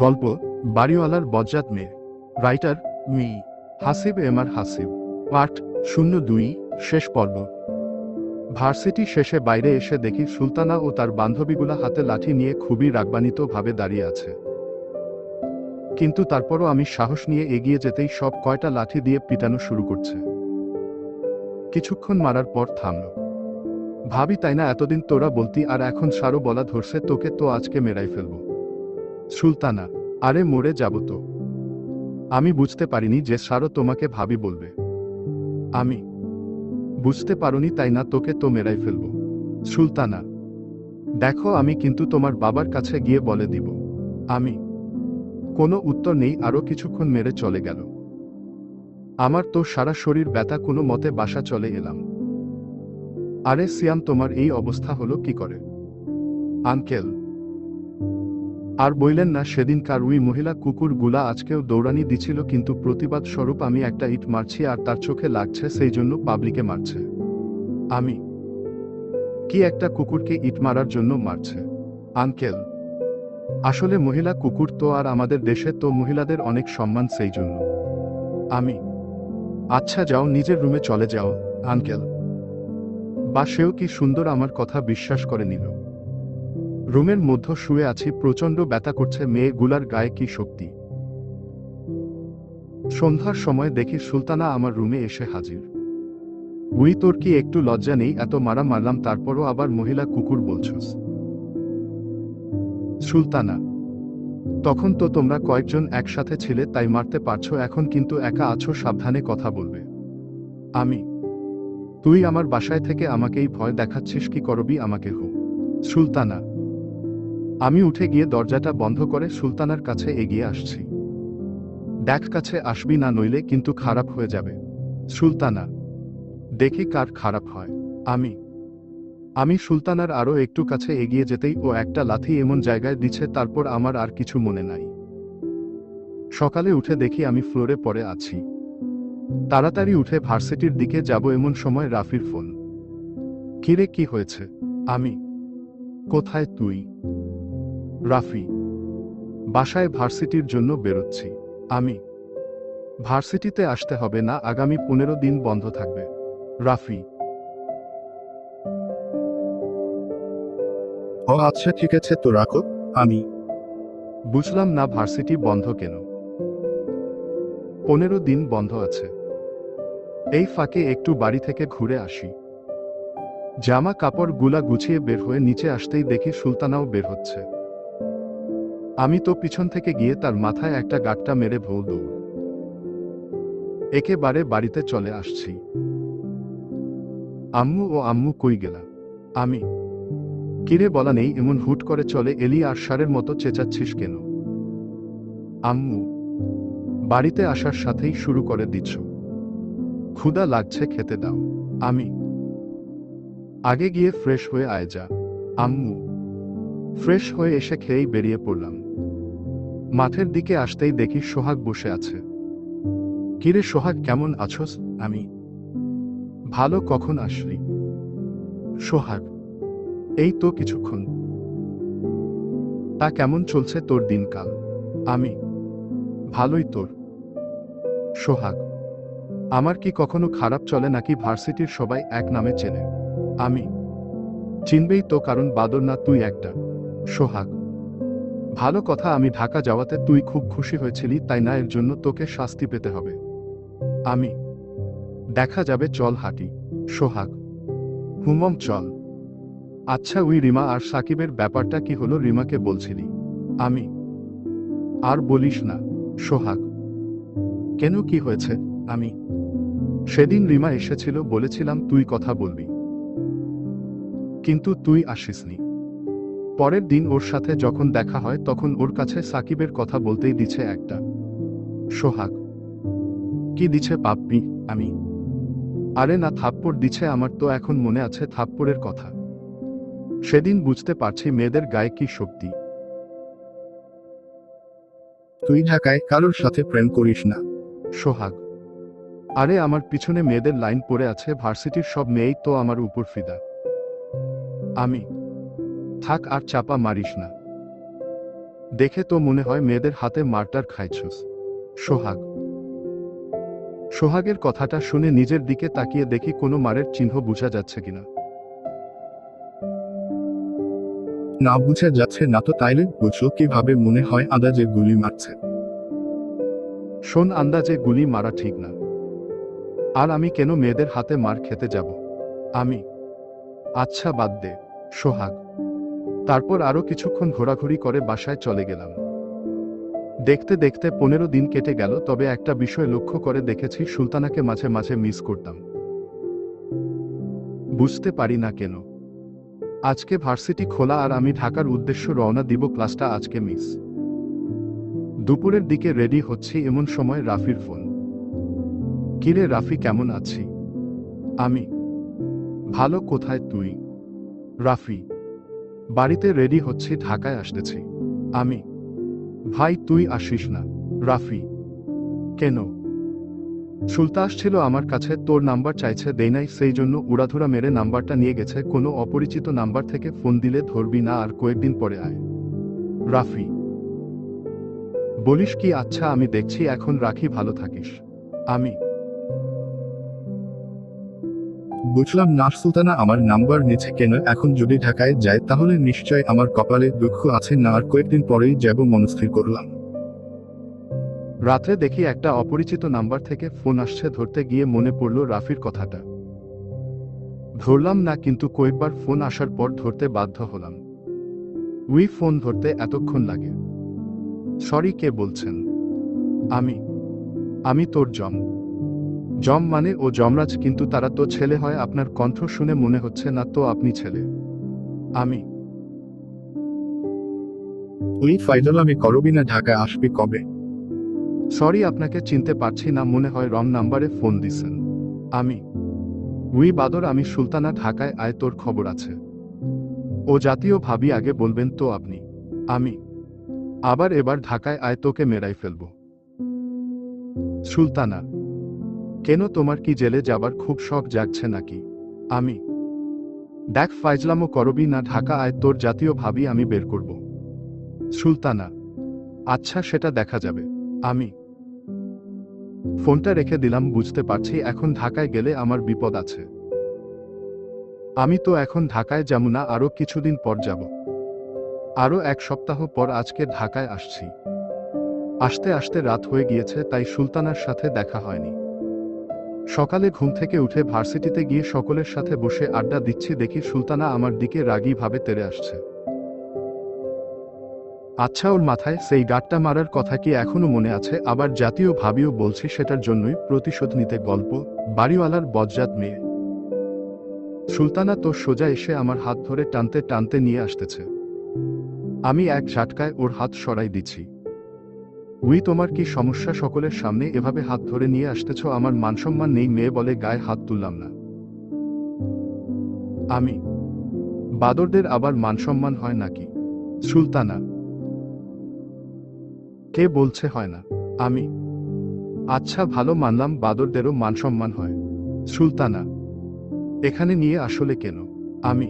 গল্প বাড়িওয়ালার বজ্জাত মেয়ে। Writer me Hasib MR Hasib. Part 02 শেষ পর্ব। ভার্সিটি শেষে বাইরে এসে দেখি সুলতানা ও তার বান্ধবীগুলা হাতে লাঠি নিয়ে খুবই রাগবানিত ভাবে দাঁড়িয়ে আছে। কিন্তু তারপরও আমি সাহস নিয়ে এগিয়ে যেতেই সব কয়টা লাঠি দিয়ে পিটানো শুরু করছে। কিছুক্ষণ মারার পর থামল। ভাবি তাই না এতদিন তোরা বলতি, আর এখন সারো বলা ধরছে তোকে তো আজকে মেরাই ফেলব। সুলতানা: আরে মরে যাব তো। আমি বুঝতে পারিনি যে সারো তোমাকে ভাবি বলবে। আমি: বুঝতে পারোনি তাই না, তোকে তো মেরাই ফেলব। সুলতানা: দেখো আমি কিন্তু তোমার বাবার কাছে গিয়ে বলে দিব। আমি: কোনো উত্তর নেই। আরো কিছুক্ষণ মেরে চলে গেল। আমার তো সারা শরীর ব্যথা, কোনো মতে বাসা চলে এলাম। আরে সিয়াম, তোমার এই অবস্থা হলো কি করে? আঙ্কেল: আর বইলেন না, সেদিনকার ওই মহিলা কুকুর গুলা আজকেও দৌড়ানি দিছিল, কিন্তু প্রতিবাদ স্বরূপ আমি একটা ইট মারছি আর তার চোখে লাগছে, সেই জন্য পাবলিকে মারছে। আমি: কি একটা কুকুরকে ইট মারার জন্য মারছে? আঙ্কেল: আসলে মহিলা কুকুর তো, আর আমাদের দেশে তো মহিলাদের অনেক সম্মান, সেই জন্য। আমি: আচ্ছা যাও, নিজের রুমে চলে যাও আঙ্কেল। বা সেও কি সুন্দর আমার কথা বিশ্বাস করে নিল। রুমের মধ্যে শুয়ে আছি, প্রচণ্ড ব্যথা করছে, মেয়েগুলার গায়ে কি শক্তি। সন্ধ্যার সময় দেখি সুলতানা আমার রুমে এসে হাজির। উই, তোর কি একটু লজ্জা নেই? এত মারা মারলাম, তারপরও আবার মহিলা কুকুর বলছস। সুলতানা: তখন তো তোমরা কয়েকজন একসাথে ছিলে তাই মারতে পারছো, এখন কিন্তু একা আছো, সাবধানে কথা বলবে। আমি: তুই আমার বাসায় থেকে আমাকেই ভয় দেখাচ্ছিস, কি করবি আমাকে? হো। সুলতানা: আমি উঠে গিয়ে দরজাটা বন্ধ করে সুলতানার কাছে এগিয়ে আসছি। দেখ, কাছে আসবি না, নইলে কিন্তু খারাপ হয়ে যাবে। সুলতানা: দেখি কার খারাপ হয়। আমি আমি সুলতানার আরো একটু কাছে এগিয়ে যেতেই ও একটা লাথি এমন জায়গায় দিচ্ছে, তারপর আমার আর কিছু মনে নাই। সকালে উঠে দেখি আমি ফ্লোরে পড়ে আছি। তাড়াতাড়ি উঠে ভার্সিটির দিকে যাব এমন সময় রাফির ফোন। কিরে, কি হয়েছে? আমি: কোথায় তুই? রাফি: বাসায়, ভার্সিটির জন্য বেরোচ্ছি। আমি: ভার্সিটিতে আসতে হবে না, আগামী 15 দিন বন্ধ থাকবে। রাফি: ও আচ্ছা ঠিক আছে, তো রাখো। আমি বুঝলাম না, ভার্সিটি বন্ধ কেন? 15 দিন বন্ধ আছে। এই ফাঁকে একটু বাড়ি থেকে ঘুরে আসি। জামা কাপড় গুলা গুছিয়ে বের হয়ে নিচে আসতেই দেখি সুলতানাও বের হচ্ছে। আমি তো পিছন থেকে গিয়ে তার মাথায় একটা গাঁটটা মেরে ভৌ দৌড়। একেবারে বাড়িতে চলে আসছি। আম্মু ও আম্মু কই গেলা? আমি: কিরে, বলা নেই এমন হুট করে চলে এলি, আর সারের মতো চেঁচাচ্ছিস কেন? আম্মু: বাড়িতে আসার সাথেই শুরু করে দিচ্ছ। ক্ষুধা লাগছে, খেতে দাও। আমি: আগে গিয়ে ফ্রেশ হয়ে আয় যা। আম্মু: ফ্রেশ হয়ে এসে খেয়েই বেরিয়ে পড়লাম। মাঠের দিকে আসতেই দেখি সোহাগ বসে আছে। কিরে সোহাগ, কেমন আছোস? আমি: ভালো, কখন আসলি? সোহাগ: এই তো কিছুক্ষণ। তা কেমন চলছে তোর দিনকাল? আমি: ভালোই। তোর? সোহাগ: আমার কি কখনো খারাপ চলে নাকি? ভার্সিটির সবাই এক নামে চেনে। আমি: চিনবেই তো, কারণ বাদর না তুই একটা। সোহাগ: ভালো কথা, আমি ঢাকা যাওয়াতে তুই খুব খুশি হয়েছিলি তাই না? এর জন্য তোকে শাস্তি পেতে হবে। আমি: দেখা যাবে, চল হাঁটি। সোহাগ: হুমম চল। আচ্ছা, ওই রিমা আর সাকিবের ব্যাপারটা কি হলো? রিমাকে বলছিলি? আমি: আর বলিস না। সোহাগ: কেন, কি হয়েছে? আমি: সেদিন রিমা এসেছিল, বলেছিলাম তুই কথা বলবি, কিন্তু তুই আসিসনি। পরের দিন ওর সাথে যখন দেখা হয় তখন ওর কাছে সাকিবের কথা বলতেই দিছে একটা। সোহাগ: কি দিছে পাপ্পি? আমি: আরে না, থাপ্পড় দিছে। আমার তো এখন মনে আছে থাপ্পড়ের কথা। সেদিন বুঝতে পারছি মেয়েদের গায়ে কি শক্তি। তুই ঢাকায় কারোর সাথে প্রেম করিস না? সোহাগ: আরে আমার পিছনে মেয়েদের লাইন পড়ে আছে, ভার্সিটির সব মেয়েই তো আমার উপর ফিদা। আমি: থাক, আর চাপা মারিস না। দেখে তো মনে হয় মেয়েদের হাতে মারটার খাইছস। সোহাগ। সোহাগের কথাটা শুনে নিজের দিকে তাকিয়ে দেখি কোনো মারের চিহ্ন বোঝা যাচ্ছে কিনা। না বুঝে যাচ্ছে না তো তাইলে বুঝো কিভাবে মনে হয় আন্দাজে গুলি মারছে। শোন, আন্দাজে গুলি মারা ঠিক না। আর আমি কেন মেয়েদের হাতে মার খেতে যাব? আমি। আচ্ছা বাদ দে, সোহাগ। তারপর আরো কিছুক্ষণ ঘোরাঘুরি করে বাসায় চলে গেলাম। দেখতে দেখতে 15 দিন কেটে গেল, তবে একটা বিষয় লক্ষ্য করে দেখেছি সুলতানাকে মাঝে মাঝে মিস করতাম। বুঝতে পারি না কেন। আজকে ভার্সিটি খোলা আর আমি ঢাকার উদ্দেশ্য রওনা দিব, ক্লাসটা আজকে মিস। দুপুরের দিকে রেডি হচ্ছি, এমন সময় রাফির ফোন। কিরে রাফি, কেমন আছি? আমি। ভালো, কোথায় তুই? রাফি। বাড়িতে রেডি হচ্ছি, ঢাকায় আসতেছি। আমি। ভাই তুই আসিস না। রাফি। কেন? সুলতা আসছিল আমার কাছে, তোর নাম্বার চাইছে, দেই নাই, সেই জন্য উড়াধুরা মেরে নাম্বারটা নিয়ে গেছে। কোনো অপরিচিত নাম্বার থেকে ফোন দিলে ধরবি না, আর কয়েকদিন পরে আয়। রাফি। বলিস কি? আচ্ছা আমি দেখছি, এখন রাখি, ভালো থাকিস। আমি। বুঝলাম না সুলতানা আমার নাম্বার নিচ্ছে কেন? এখন যদি ঢাকায় যায় তাহলে নিশ্চয় আমার কপালে দুঃখ আছে, না আর কয়েকদিন পরেই যাব মনস্থির করলাম। রাত্রে দেখি একটা অপরিচিত নাম্বার থেকে ফোন আসছে, ধরতে গিয়ে মনে পড়ল রাফির কথাটা। ধরলাম না, কিন্তু কয়েকবার ফোন আসার পর ধরতে বাধ্য হলাম। ফোন ধরতে এতক্ষণ লাগে। সরি, কে বলছেন? আমি। আমি তোর জম। জম মানে ও যমরাজ, কিন্তু তারা তো ছেলে হয়। আপনার কণ্ঠ শুনে মনে হচ্ছে না তো আপনি ছেলে। আমি। তুই ফাইজলামি করবি না, ঢাকায় আসবি কবে? সরি, আপনাকে চিনতে পারছি না, মনে হয় রং নাম্বারে ফোন দিছেন। আমি। বাদর, আমি সুলতানা, ঢাকায় আয়, তোর খবর আছে। ও জাতীয় ভাবি, আগে বলবেন তো আপনি। আমি। আবার এবার ঢাকায় আয়, তোকে মেরাই ফেলব। সুলতানা। কেন, তোমার কি জেলে যাবার খুব শখ জাগছে নাকি? আমি। দেখ ফাইজলামও করবি না, ঢাকা আয়, তোর জাতীয় ভাবি আমি বের করব। সুলতানা। আচ্ছা, সেটা দেখা যাবে। আমি। ফোনটা রেখে দিলাম। বুঝতে পারছি এখন ঢাকায় গেলে আমার বিপদ আছে। আমি তো এখন ঢাকায় যাব না, আরো কিছুদিন পর যাব। আরো 1 সপ্তাহ পর। আজকে ঢাকায় আসছি। আসতে আসতে রাত হয়ে গিয়েছে, তাই সুলতানার সাথে দেখা হয়নি। সকালে ঘুম থেকে উঠে ভার্সিটিতে গিয়ে সকলের সাথে বসে আড্ডা দিচ্ছি, দেখি সুলতানা আমার দিকে রাগী ভাবে তেড়ে আসছে। আচ্ছা, ওর মাথায় সেই গাঁটটা মারার কথা কি এখনো মনে আছে? আবার জাতীয় ভাবিও বলছি, সেটার জন্যই প্রতিশোধ নিতে। গল্প বাড়িওয়ালার বজ্জাত মেয়ে। সুলতানা তো সোজা এসে আমার হাত ধরে টানতে টানতে নিয়ে আসতেছে। আমি এক ঝাটকায় ওর হাত সরাই দিচ্ছি। তোমার কি সমস্যা? সকলের সামনে এভাবে হাত ধরে নিয়ে আসতেছ? আমার মানসম্মান নেই? মেয়ে বলে গায়ে হাত তুললাম না। আমি। বাদরদের আবার মানসম্মান হয় নাকি? সুলতানা। কে বলছে হয় না? আমি। আচ্ছা ভালো, মানলাম বাদরদেরও মানসম্মান হয়। সুলতানা। এখানে নিয়ে আসলে কেন? আমি।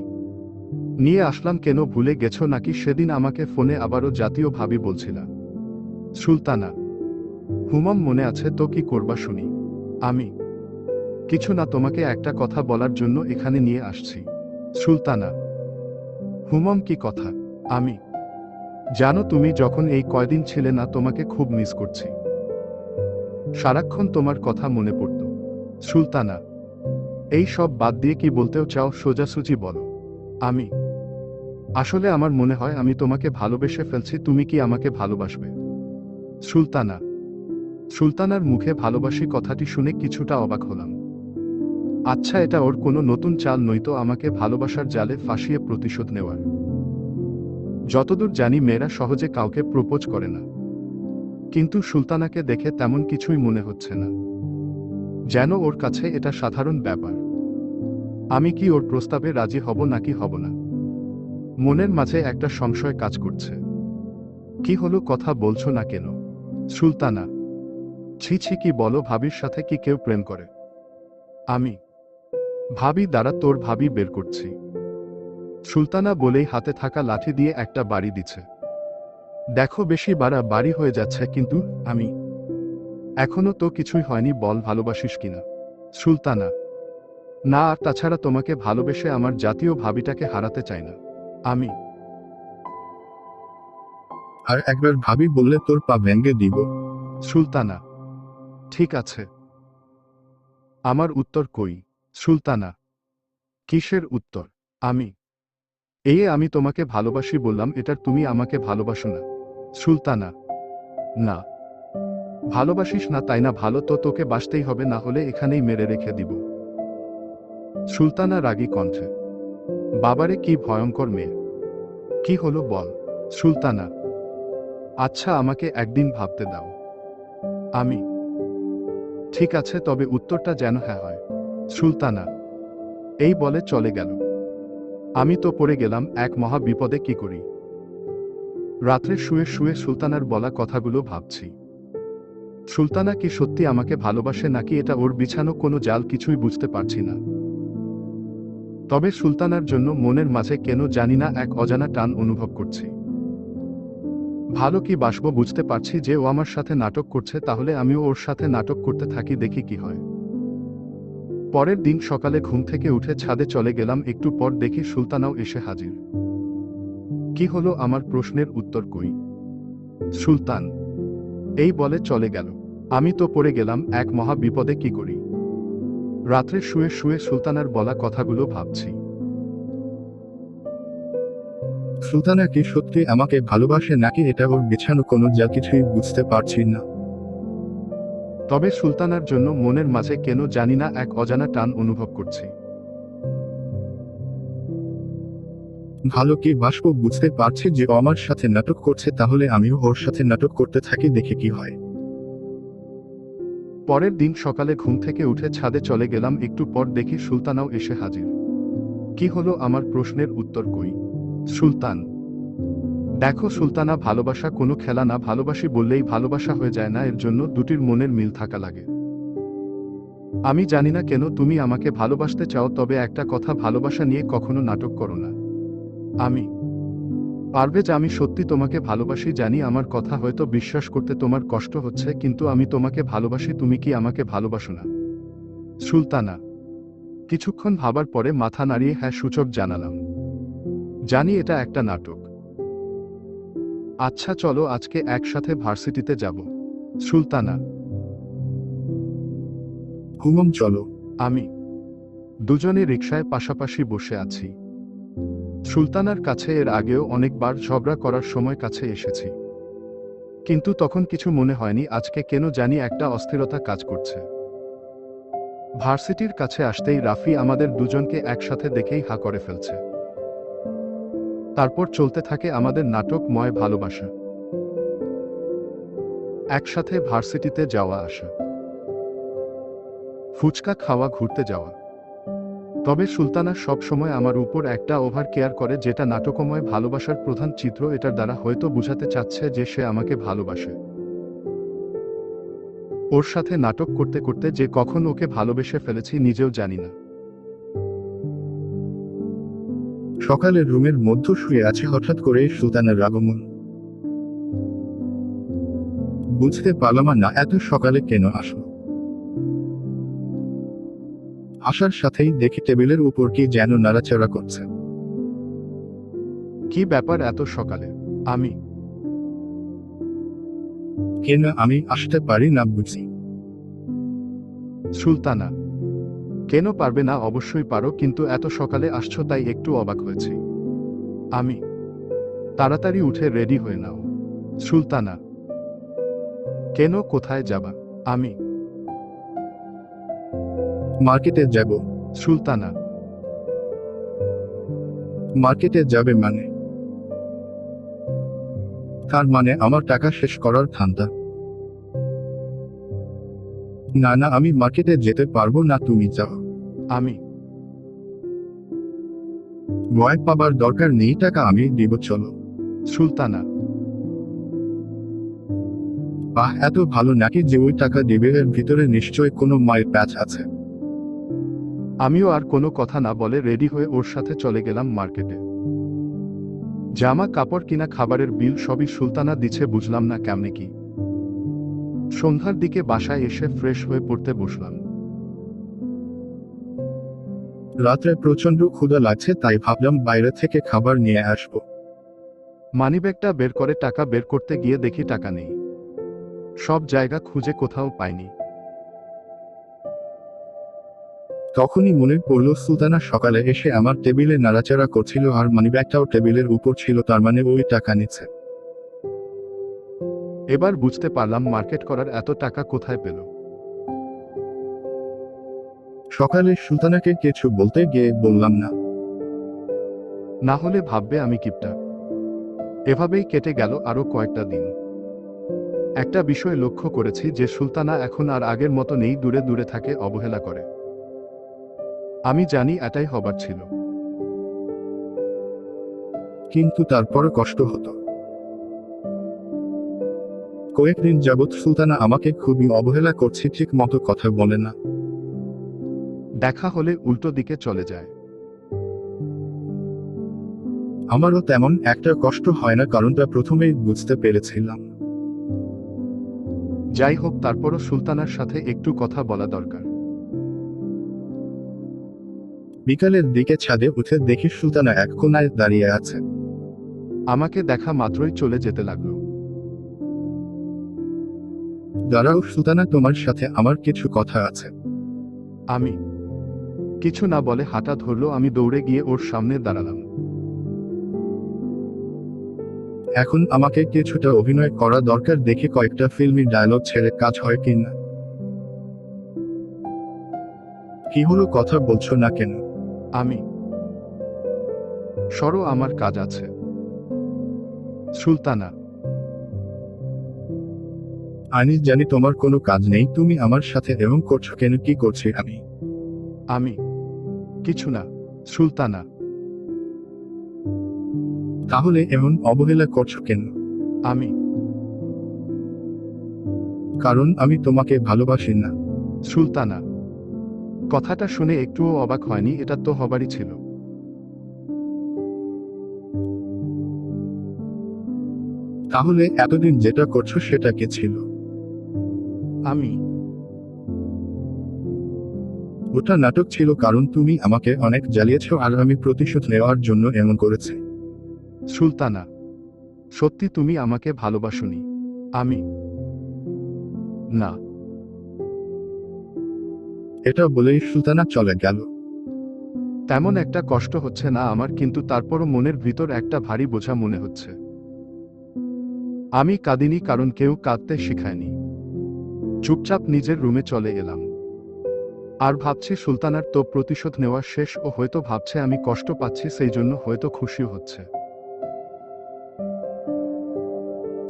নিয়ে আসলাম কেন, ভুলে গেছো নাকি? সেদিন আমাকে ফোনে আবারও জাতীয় ভাবি বলছিলা। সুলতানা। হুমাম, মনে আছে তো? কি করবা শুনি? আমি। কিছু না, তোমাকে একটা কথা বলার জন্য এখানে নিয়ে আসছি। সুলতানা। হুমাম, কি কথা? আমি। জানো, তুমি যখন এই কয়দিন ছিলে না, তোমাকে খুব মিস করছি। সারাক্ষণ তোমার কথা মনে পড়ত। সুলতানা। এই সব বাদ দিয়ে কি বলতেও চাও, সোজাসুজি বলো। আমি। আসলে আমার মনে হয় আমি তোমাকে ভালোবেসে ফেলছি। তুমি কি আমাকে ভালোবাসবে? সুলতানা। সুলতানার মুখে ভালোবাসি কথাটি শুনে কিছুটা অবাক হলাম। আচ্ছা, এটা ওর কোনো নতুন চাল নয়তো আমাকে ভালোবাসার জালে ফাঁসিয়ে প্রতিশোধ নেওয়ার? যতদূর জানি মেয়েরা সহজে কাউকে প্রপোজ করে না, কিন্তু সুলতানাকে দেখে তেমন কিছুই মনে হচ্ছে না। যেন ওর কাছে এটা সাধারণ ব্যাপার। আমি কি ওর প্রস্তাবে রাজি হব নাকি হব না? মনের মাঝে একটা সংশয় কাজ করছে। কি হলো, কথা বলছো না কেন? সুলতানা। ছি ছি, কি বলো? ভাবির সাথে কি কেউ প্রেম করে? আমি। ভাবি দ্বারা তোর ভাবি বের করছি। সুলতানা বলেই হাতে থাকা লাঠি দিয়ে একটা বাড়ি দিচ্ছে। দেখো বেশি বাড়াবাড়ি হয়ে যাচ্ছে, কিন্তু আমি এখনো তো কিছুই হয়নি, বল ভালোবাসিস কিনা? সুলতানা: না, আর তাছাড়া তোমাকে ভালোবেসে আমার জাতীয় ভাবিটাকে হারাতে চাই না। আমি: আর একবার ভাবি বললে তোর পা ভেঙে দিব। সুলতানা: ঠিক আছে। আমার উত্তর কই? সুলতানা: কিসের উত্তর? আমি: আমি তোমাকে ভালোবাসি বললাম, এটার তুমি আমাকে ভালোবাসো না। সুলতানা: না, ভালোবাসিস না তাই না? ভালো তো তোকে বাসতেই হবে, না হলে এখানেই মেরে রেখে দিব। সুলতানা রাগী কণ্ঠে: বাবারে, কি ভয়ঙ্কর মেয়ে! কি হলো বল? সুলতানা: আচ্ছা, আমাকে একদিন ভাবতে দাও। আমি: ঠিক আছে, তবে উত্তরটা যেন হ্যাঁ হয়। সুলতানা এই বলে চলে গেল। আমি তো পড়ে গেলাম এক মহা বিপদে। কি করি? রাত্রে শুয়ে শুয়ে সুলতানার বলা কথাগুলো ভাবছি। সুলতানা কি সত্যি আমাকে ভালোবাসে, নাকি এটা ওর বিছানো কোনো জাল, কিছুই বুঝতে পারছি না। তবে সুলতানার জন্য মনের মাঝে কেন জানি না এক অজানা টান অনুভব করছি। ভালো কি বাসবো বুঝতে পারছি যে ও আমার সাথে নাটক করছে, তাহলে আমিও ওর সাথে নাটক করতে থাকি, দেখি কি হয়। পরের দিন সকালে ঘুম থেকে উঠে ছাদে চলে গেলাম, একটু পর দেখি সুলতানাও এসে হাজির। কি হলো? আমার প্রশ্নের উত্তর কই? সুলতান এই বলে চলে গেল। আমি তো পড়ে গেলাম এক মহা বিপদে। কি করি? রাত্রে শুয়ে শুয়ে সুলতানার বলা কথাগুলো ভাবছি। সুলতানা কি সত্যি আমাকে ভালোবাসে, নাকি এটা ওর বিছানো কোনো জাল, কিছুই বুঝতে পারছি না। তবে সুলতানার জন্য মনের মাঝে কেন জানি না এক অজানা টান অনুভব করছি। ভালো কি বাসবো বুঝতে পারছি যে ও আমার সাথে নাটক করছে, তাহলে আমিও ওর সাথে নাটক করতে থাকি, দেখে কি হয়। পরের দিন সকালে ঘুম থেকে উঠে ছাদে চলে গেলাম, একটু পর দেখি সুলতানাও এসে হাজির। কি হলো? আমার প্রশ্নের উত্তর কই? সুলতান: দেখো সুলতানা, ভালোবাসা কোনো খেলা না। ভালোবাসি বললেই ভালোবাসা হয়ে যায় না, এর জন্য দুটির মনের মিল থাকা লাগে। আমি জানি না কেন তুমি আমাকে ভালোবাসতে চাও, তবে একটা কথা, ভালোবাসা নিয়ে কখনো নাটক করো না। আমি: পারভেজ, আমি সত্যি তোমাকে ভালোবাসি। জানি আমার কথা হয়তো বিশ্বাস করতে তোমার কষ্ট হচ্ছে, কিন্তু আমি তোমাকে ভালোবাসি। তুমি কি আমাকে ভালোবাসো না? সুলতানা কিছুক্ষণ ভাবার পরে মাথা নাড়িয়ে হ্যাঁ সূচক জানালাম। জানি এটা একটা নাটক। আচ্ছা চলো আজকে একসাথে ভার্সিটিতে যাব। সুলতানা: হুমম চলো। আমি: দুজনে রিকশায় পাশাপাশি বসে আছি। সুলতানার কাছে এর আগেও অনেকবার ঝগড়া করার সময় কাছে এসেছি, কিন্তু তখন কিছু মনে হয়নি। আজকে কেন জানি একটা অস্থিরতা কাজ করছে। ভার্সিটির কাছে আসতেই রাফি আমাদের দুজনকে একসাথে দেখেই হা করে ফেলছে। তারপর চলতে থাকে আমাদের নাটকময় ভালোবাসা। একসাথে ভার্সিটিতে যাওয়া আসা, ফুচকা খাওয়া, ঘুরতে যাওয়া। তবে সুলতানা সব সময় আমার উপর একটা ওভার কেয়ার করে, যেটা নাটকময় ভালোবাসার প্রধান চিত্র। এটার দ্বারা হয়তো বোঝাতে চাচ্ছে যে সে আমাকে ভালোবাসে। ওর সাথে নাটক করতে করতে যে কখন ওকে ভালোবেসে ফেলেছি নিজেও জানি না। সকালে রুমের মধ্যে শুয়ে আছে, হঠাৎ করে সুলতানের আগমন। বুঝতে পারলাম না এত সকালে কেন আসলো। আসার সাথেই দেখি টেবিলের উপর কি যেন নাড়াচাড়া করছে। কি ব্যাপার এত সকালে? আমি: কেন আমি আসতে পারি না বুঝি? সুলতানা: কেন পারবে না? অবশ্যই পারো, কিন্তু এত সকালে আসছো তাই একটু অবাক হয়েছি। আমি: তাড়াতাড়ি উঠে রেডি হয়ে নাও। সুলতানা: কেন, কোথায় যাবা? আমি: মার্কেটে যাব। সুলতানা: মার্কেটে যাবে মানে? তার মানে আমার টাকা শেষ করার ধান্দা? না না, আমি মার্কেটে যেতে পারবো না, তুমি যাও। আমি: ভয় পাবার দরকার নেই, টাকা আমি দিব, চলো। সুলতানা: বাহ, এত ভালো নাকি যে ওই টাকা দেবে? এর ভিতরে নিশ্চয় কোনো মায়ের প্যাচ আছে। আমিও আর কোনো কথা না বলে রেডি হয়ে ওর সাথে চলে গেলাম মার্কেটে। জামা কাপড় কিনা খাবারের বিল সবই সুলতানা দিচ্ছে, বুঝলাম না কেমনে কি। সন্ধ্যার দিকে বাসায় এসে ফ্রেশ হয়ে পড়তে বসলাম। রাত্রে প্রচন্ড ক্ষুধা লাগছে, তাই ভাবলাম বাইরে থেকে খাবার নিয়ে আসবো। মানিব্যাগটা বের করে টাকা বের করতে গিয়ে দেখি টাকা নেই। সব জায়গা খুঁজে কোথাও পাইনি। তখনই মনে পড়ল সুলতানা সকালে এসে আমার টেবিলে নাড়াচাড়া করছিল আর মানিব্যাগটাও টেবিলের উপর ছিল, তার মানে ওই টাকা নিচ্ছে। এবার বুঝতে পারলাম মার্কেট করার এত টাকা কোথায় পেল। সকালে সুলতানাকে কিছু বলতে গিয়ে বললাম না। না হলে ভাববে আমি কিপটা। এভাবেই কেটে গেল আরো কয়েকটা দিন। একটা বিষয় লক্ষ্য করেছি যে সুলতানা এখন আর আগের মতো নেই, দূরে দূরে থাকে, অবহেলা করে। আমি জানি এটাই হবার ছিল। কিন্তু তারপর কষ্ট হতো। কয়েকদিন যাবৎ সুলতানা আমাকে খুবই অবহেলা করছে, ঠিক মতো কথা বলে না। দেখা হলে উল্টো দিকে চলে যায়। আমারও তেমন একটা কষ্ট হয় না, কারণটা প্রথমেই বুঝতে পেরেছিলাম। যাই হোক, তারপরও সুলতানার সাথে একটু কথা বলা দরকার। বিকালের দিকে ছাদে উঠে দেখি সুলতানা এক কোণায় দাঁড়িয়ে আছে। আমাকে দেখা মাত্রই চলে যেতে লাগলো। দাঁড়াও সুলতানা, তোমার সাথে আমার কিছু কথা আছে। আমি কিছু না বলে হাঁটা ধরলো। আমি দৌড়ে গিয়ে ওর সামনে দাঁড়ালাম। এখন আমাকে কিছুটা অভিনয় করা দরকার, দেখি কয়েকটা ফিল্মি ডায়লগ ছেড়ে কাজ হয় কিনা। কি হলো, কথা বলছো না কেন? আমি সরো, আমার কাজ আছে। সুলতানা, আমি জানি তোমার কোনো কাজ নেই, তুমি আমার সাথে এমন করছো কেন? কি করছি আমি? আমি কিছু না। সুলতানা, তাহলে এমন অবহেলা করছো কেন? আমি কারণ আমি তোমাকে ভালোবাসি না। সুলতানা। কথাটা শুনে একটুও অবাক হয়নি, এটা তো হবারই ছিল। তাহলে এতদিন যেটা করছো সেটা কি ছিল? আমি ওটা নাটক ছিল, কারণ তুমি আমাকে অনেক জ্বালিয়েছো আর আমি প্রতিশোধ নেওয়ার জন্য এমন করেছি। সুলতানা, সত্যি তুমি আমাকে ভালোবাসোনি? আমি না। এটা বলেই সুলতানা চলে গেল। তেমন একটা কষ্ট হচ্ছে না আমার, কিন্তু তারপরও মনের ভিতর একটা ভারী বোঝা মনে হচ্ছে। আমি কাঁদিনি, কারণ কেউ কাঁদতে শিখায়নি। চুপচাপ নিজের রুমে চলে এলাম। আর ভাবছি সুলতানার তো প্রতিশোধ নেওয়া শেষ, ও হয়তো ভাবছে আমি কষ্ট পাচ্ছি, সেই জন্য হয়তো খুশিও হচ্ছে।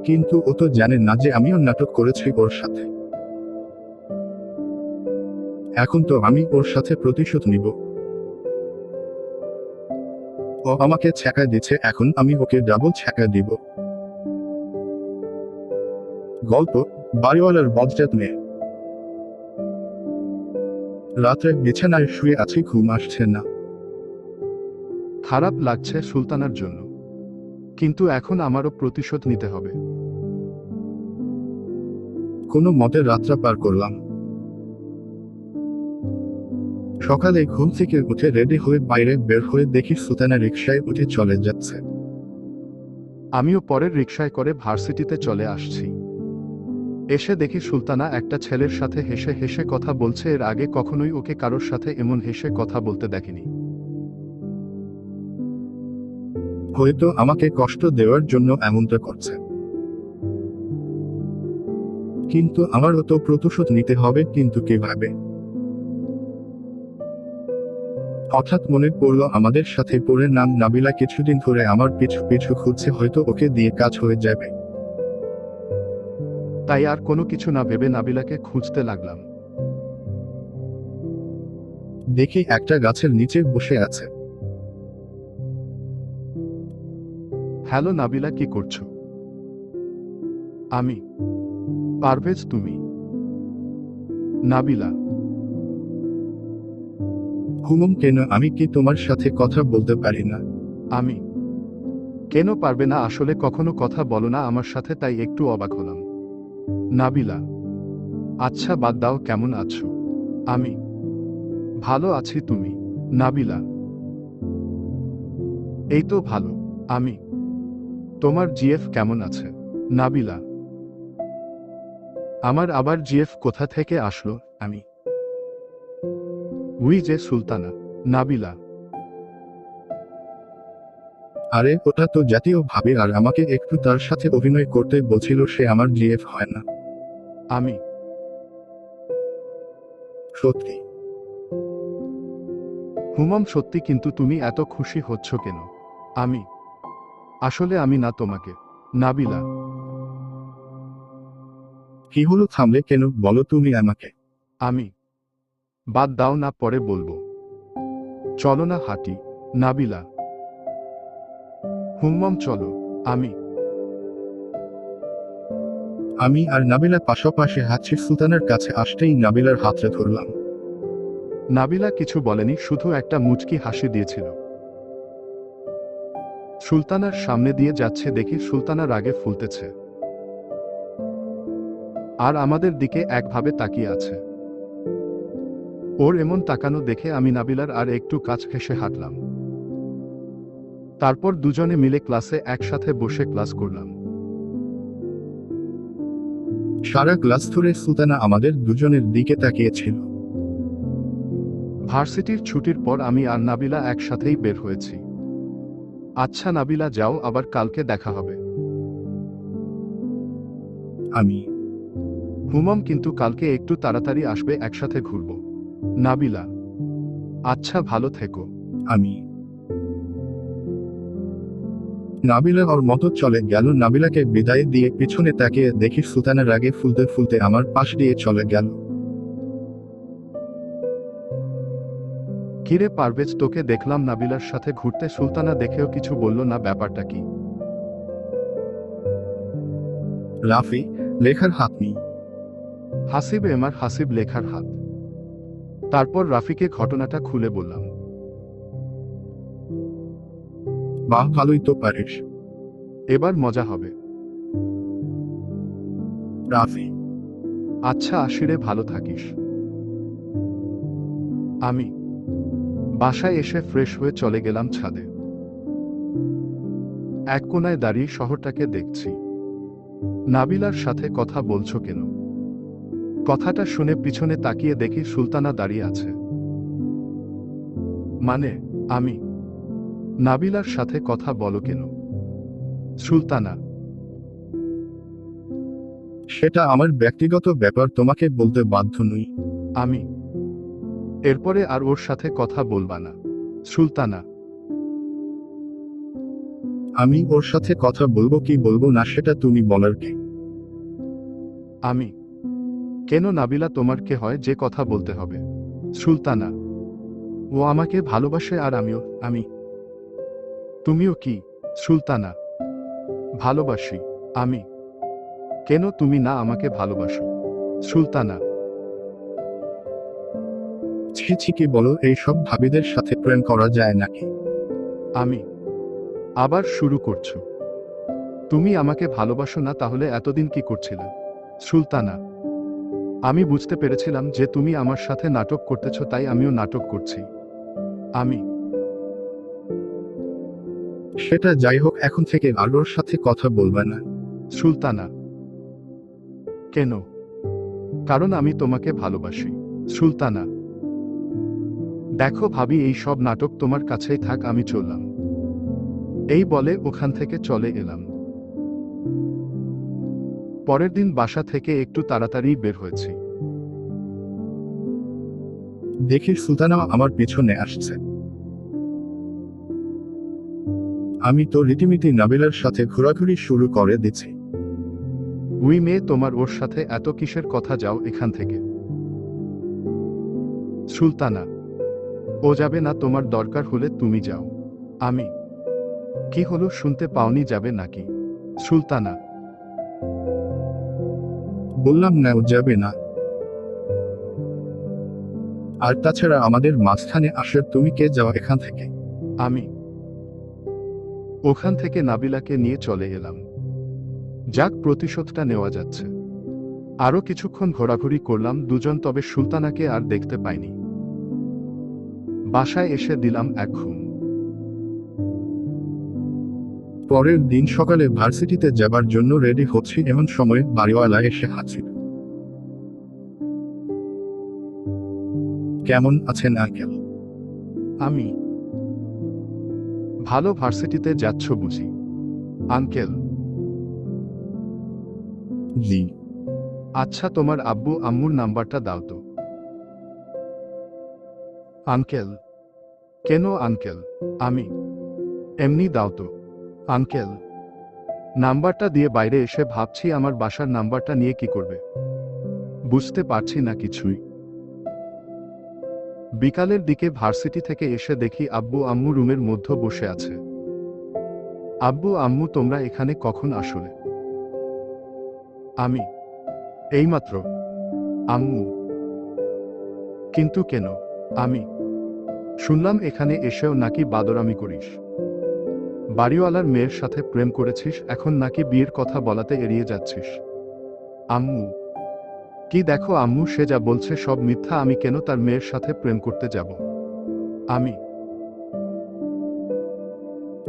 কিন্তু ও তো জানে না যে আমিও নাটক করেছি ওর সাথে। এখন তো আমি ওর সাথে প্রতিশোধ নিব। ও আমাকে ছ্যাঁকা দিচ্ছে, এখন আমি ওকে ডাবল ছ্যাঁকা দিব। গল্প, বাড়িওয়ালার বজ্জাত মেয়ে। রাত্রে বিছানায় শুয়ে আছি, ঘুম আসছে না। খারাপ লাগছে সুলতানার জন্য, কিন্তু এখন আমারও প্রতিশোধ নিতে হবে। কোনো মতে রাতটা পার করলাম। সকালে ঘুম থেকে উঠে রেডি হয়ে বাইরে বের হয়ে দেখি সুলতানা রিকশায় উঠে চলে যাচ্ছে। আমিও পরের রিকশায় করে ভার্সিটিতে চলে আসছি। এসে দেখি সুলতানা একটা ছেলের সাথে হেসে হেসে কথা বলছে। এর আগে কখনোই ওকে কারোর সাথে এমন হেসে কথা বলতে দেখিনি। হয়তো আমাকে কষ্ট দেওয়ার জন্য এমনটা করছে, কিন্তু আমারও তো প্রতিশোধ নিতে হবে, কিন্তু কিভাবে? হঠাৎ মনে পড়লো আমাদের সাথে পড়ে নাম নাবিলা কিছুদিন ধরে আমার পিছু পিছু ঘুরছে, হয়তো ওকে দিয়ে কাজ হয়ে যাবে। তাই আর কোনো কিছু না ভেবে নাবিলাকে খুঁজতে লাগলাম। দেখি একটা গাছের নিচে বসে আছে। হ্যালো নাবিলা, কি করছো? আমি পারভেজ, তুমি? নাবিলা, হুমম কেন? আমি কি তোমার সাথে কথা বলতে পারি না? আমি কেন পারবে না? আসলে কখনো কথা বলো না আমার সাথে, তাই একটু অবাক হলাম। নাবিলা: আচ্ছা বাদ দাও, কেমন আছো? আমি ভালো আছি, তুমি? নাবিলা: এই তো ভালো। আমি তোমার জিএফ কেমন আছে? নাবিলা: আমার আবার জিএফ কোথা থেকে আসলো? আমি উই যে সুলতানা। নাবিলা: আরে ওটা তো জাতীয় ভাবে, আর আমাকে একটু তার সাথে অভিনয় করতে বলছিল, সে আমার জিএফ হয় না। আমি সত্যি? হুমাম সত্যি, কিন্তু তুমি এত খুশি হচ্ছ কেন? আমি আসলে আমি না তোমাকে। নাবিলা: কি হলো, থামলে কেন? বলো তুমি আমাকে। আমি বাদ দাও না, পরে বলবো। চলো না হাঁটি। নাবিলা: হুম্মম চলো। আমি আমি আর নাবিলা পাশাপাশি হাঁটছি। সুলতানার কাছে আসতেই নাবিলার হাতটা ধরলাম। নাবিলা কিছু বলেনি, শুধু একটা মুচকি হাসি দিয়েছিল। সুলতানার সামনে দিয়ে যাচ্ছে দেখি সুলতানা রাগে ফুলতেছে, আর আমাদের দিকে একভাবে তাকিয়ে আছে। ওর এমন তাকানো দেখে আমি নাবিলার আর একটু কাছ ঘেঁষে হাঁটলাম। তারপর দুজনে মিলে ক্লাসে একসাথে বসে ক্লাস করলাম। সারা ক্লাস ধরে সুলতানা আমাদের দুজনের দিকে তাকিয়েছিল। ভার্সিটির ছুটির পর আমি আর নাবিলা একসাথেই বের হয়েছি। আচ্ছা নাবিলা, যাও, আবার কালকে দেখা হবে। আমি হুমাম কিন্তু কালকে একটু তাড়াতাড়ি আসবে, একসাথে ঘুরব। নাবিলা: আচ্ছা, ভালো থেকো। আমি নাবিলা ওর মতো চলে গেল। নাবিলাকে বিদায় দিয়ে পিছনে তাকিয়ে দেখি সুলতানা রাগে ফুলতে ফুলতে আমার পাশ দিয়ে চলে গেল। কিরে পারভেজ, তোকে দেখলাম নাবিলার সাথে ঘুরতে। সুলতানা দেখেও কিছু বলল না, ব্যাপারটা কি? রাফি, লেখার হাত নেই। হাসিব এমার হাসিব লেখার হাত। তারপর রাফিকে ঘটনাটা খুলে বললাম। বাহ, ভালোই তো পারিস। এবার মজা হবে। রাফি: আচ্ছা আশিরে, ভালো থাকিস। আমি বাসায় এসে ফ্রেশ হয়ে চলে গেলাম ছাদে। এক কোনায় দাঁড়িয়ে শহরটাকে দেখছি। নাবিলার সাথে কথা বলছো কেন? কথাটা শুনে পিছনে তাকিয়ে দেখি সুলতানা দাঁড়িয়ে আছে। মানে, আমি নাবিলার সাথে কথা বলো কেন? সুলতানা: সেটা আমার ব্যক্তিগত ব্যাপার, তোমাকে বলতে বাধ্য নই। আমি এরপরে আর ওর সাথে কথা বলবা না। সুলতানা: আমি ওর সাথে কথা বলবো কি বলবো না সেটা তুমি বলার কে? আমি কেন? নাবিলা তোমার কে হয় যে কথা বলতে হবে? সুলতানা: ও আমাকে ভালোবাসে আর আমিও। আমি তুমিও কি? সুলতানা: ভালোবাসি। আমি কেন? তুমি না আমাকে ভালোবাসো। সুলতানা: ছি ছি, কি বলো? এইসব ভাবিদের সাথে প্রেম করা যায় নাকি? আমি আবার শুরু করছো? তুমি আমাকে ভালোবাসো না, তাহলে এতদিন কি করছিলে? সুলতানা: আমি বুঝতে পেরেছিলাম যে তুমি আমার সাথে নাটক করতেছো, তাই আমিও নাটক করছি। আমি সেটা যাই হোক, এখন থেকে আর ওর সাথে কথা বলবে না। সুলতানা: কেন? কারণ আমি তোমাকে ভালোবাসি। সুলতানা: দেখো ভাবি, এই সব নাটক তোমার কাছেই থাক, আমি চললাম। এই বলে ওখান থেকে চলে এলাম। পরের দিন বাসা থেকে একটু তাড়াতাড়ি বের হয়েছি। দেখি সুলতানা আমার পিছনে আসছে। আমি তো রীতিমতো নাবিলার সাথে ঘোরাঘুরি শুরু করে দিচ্ছি। উই মেয়ে, তোমার ওর সাথে এত কিসের কথা? যাও এখান থেকে। সুলতানা: ও যাবে না, তোমার দরকার হলে তুমি যাও। আমি কি হলো, শুনতে পাওনি? যাবে নাকি? সুলতানা: বললাম না ও যাবে না। আর তাছাড়া আমাদের মাঝখানে আসার তুমি কে? যাও এখান থেকে। আমি ওখান থেকে নাবিলাকে নিয়ে চলে এলাম। যাক, প্রতিশোধটা নেওয়া যাচ্ছে। আরো কিছুক্ষণ ঘোরাঘুরি করলাম দুজন, তবে সুলতানাকে আর দেখতে পাইনি। বাসায় এসে দিলাম এক ঘুম। পরের দিন সকালে ভার্সিটিতে যাবার জন্য রেডি হচ্ছি, এমন সময় বাড়িওয়ালা এসে হাজির। কেমন আছেন আঙ্কেল? আমি ভালো। ভার্সিটিতে যাচ্ছ বুঝি? আঙ্কেল? জি। আচ্ছা, তোমার আব্বু আম্মুর নাম্বারটা দাও তো। আঙ্কেল? কেন আঙ্কেল? আমি এমনি দাও তো। আঙ্কেল? নাম্বারটা দিয়ে বাইরে এসে ভাবছি আমার বাসার নাম্বারটা নিয়ে কি করবে, বুঝতে পারছি না কিছুই। বিকালের দিকে ভার্সিটি থেকে এসে দেখি আব্বু আম্মু রুমের মধ্যে বসে আছে। আব্বু আম্মু, তোমরা এখানে কখন আসলে? আমি এইমাত্র। আম্মু? কিন্তু কেন? আমি শুনলাম এখানে এসেও নাকি বাদরামি করিস, বাড়িওয়ালার মেয়ের সাথে প্রেম করেছিস, এখন নাকি বিয়ের কথা বলাতে এড়িয়ে যাচ্ছিস। আম্মু? কি দেখো আম্মু, সে যা বলছে সব মিথ্যা। আমি কেন তার মেয়ের সাথে প্রেম করতে যাব? আমি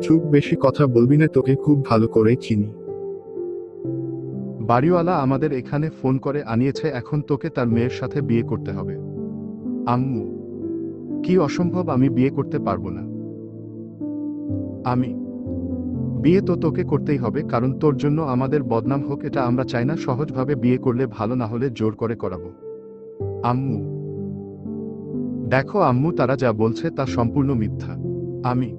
চুপ, বেশি কথা বলবি না, তোকে খুব ভালো করে চিনি। বাড়িওয়ালা আমাদের এখানে ফোন করে আনিয়েছে, এখন তোকে তার মেয়ের সাথে বিয়ে করতে হবে। আম্মু? কি অসম্ভব, আমি বিয়ে করতে পারবো না। আমি বিয়ে তো তোকে করতেই হবে, কারণ তোর জন্য আমাদের বদনাম হোক এটা আমরা চাই না। সহজভাবে বিয়ে করলে ভালো, না হলে জোর করে করাবো। আম্মু? দেখো আম্মু, তারা যা বলছে তা সম্পূর্ণ মিথ্যা। আমি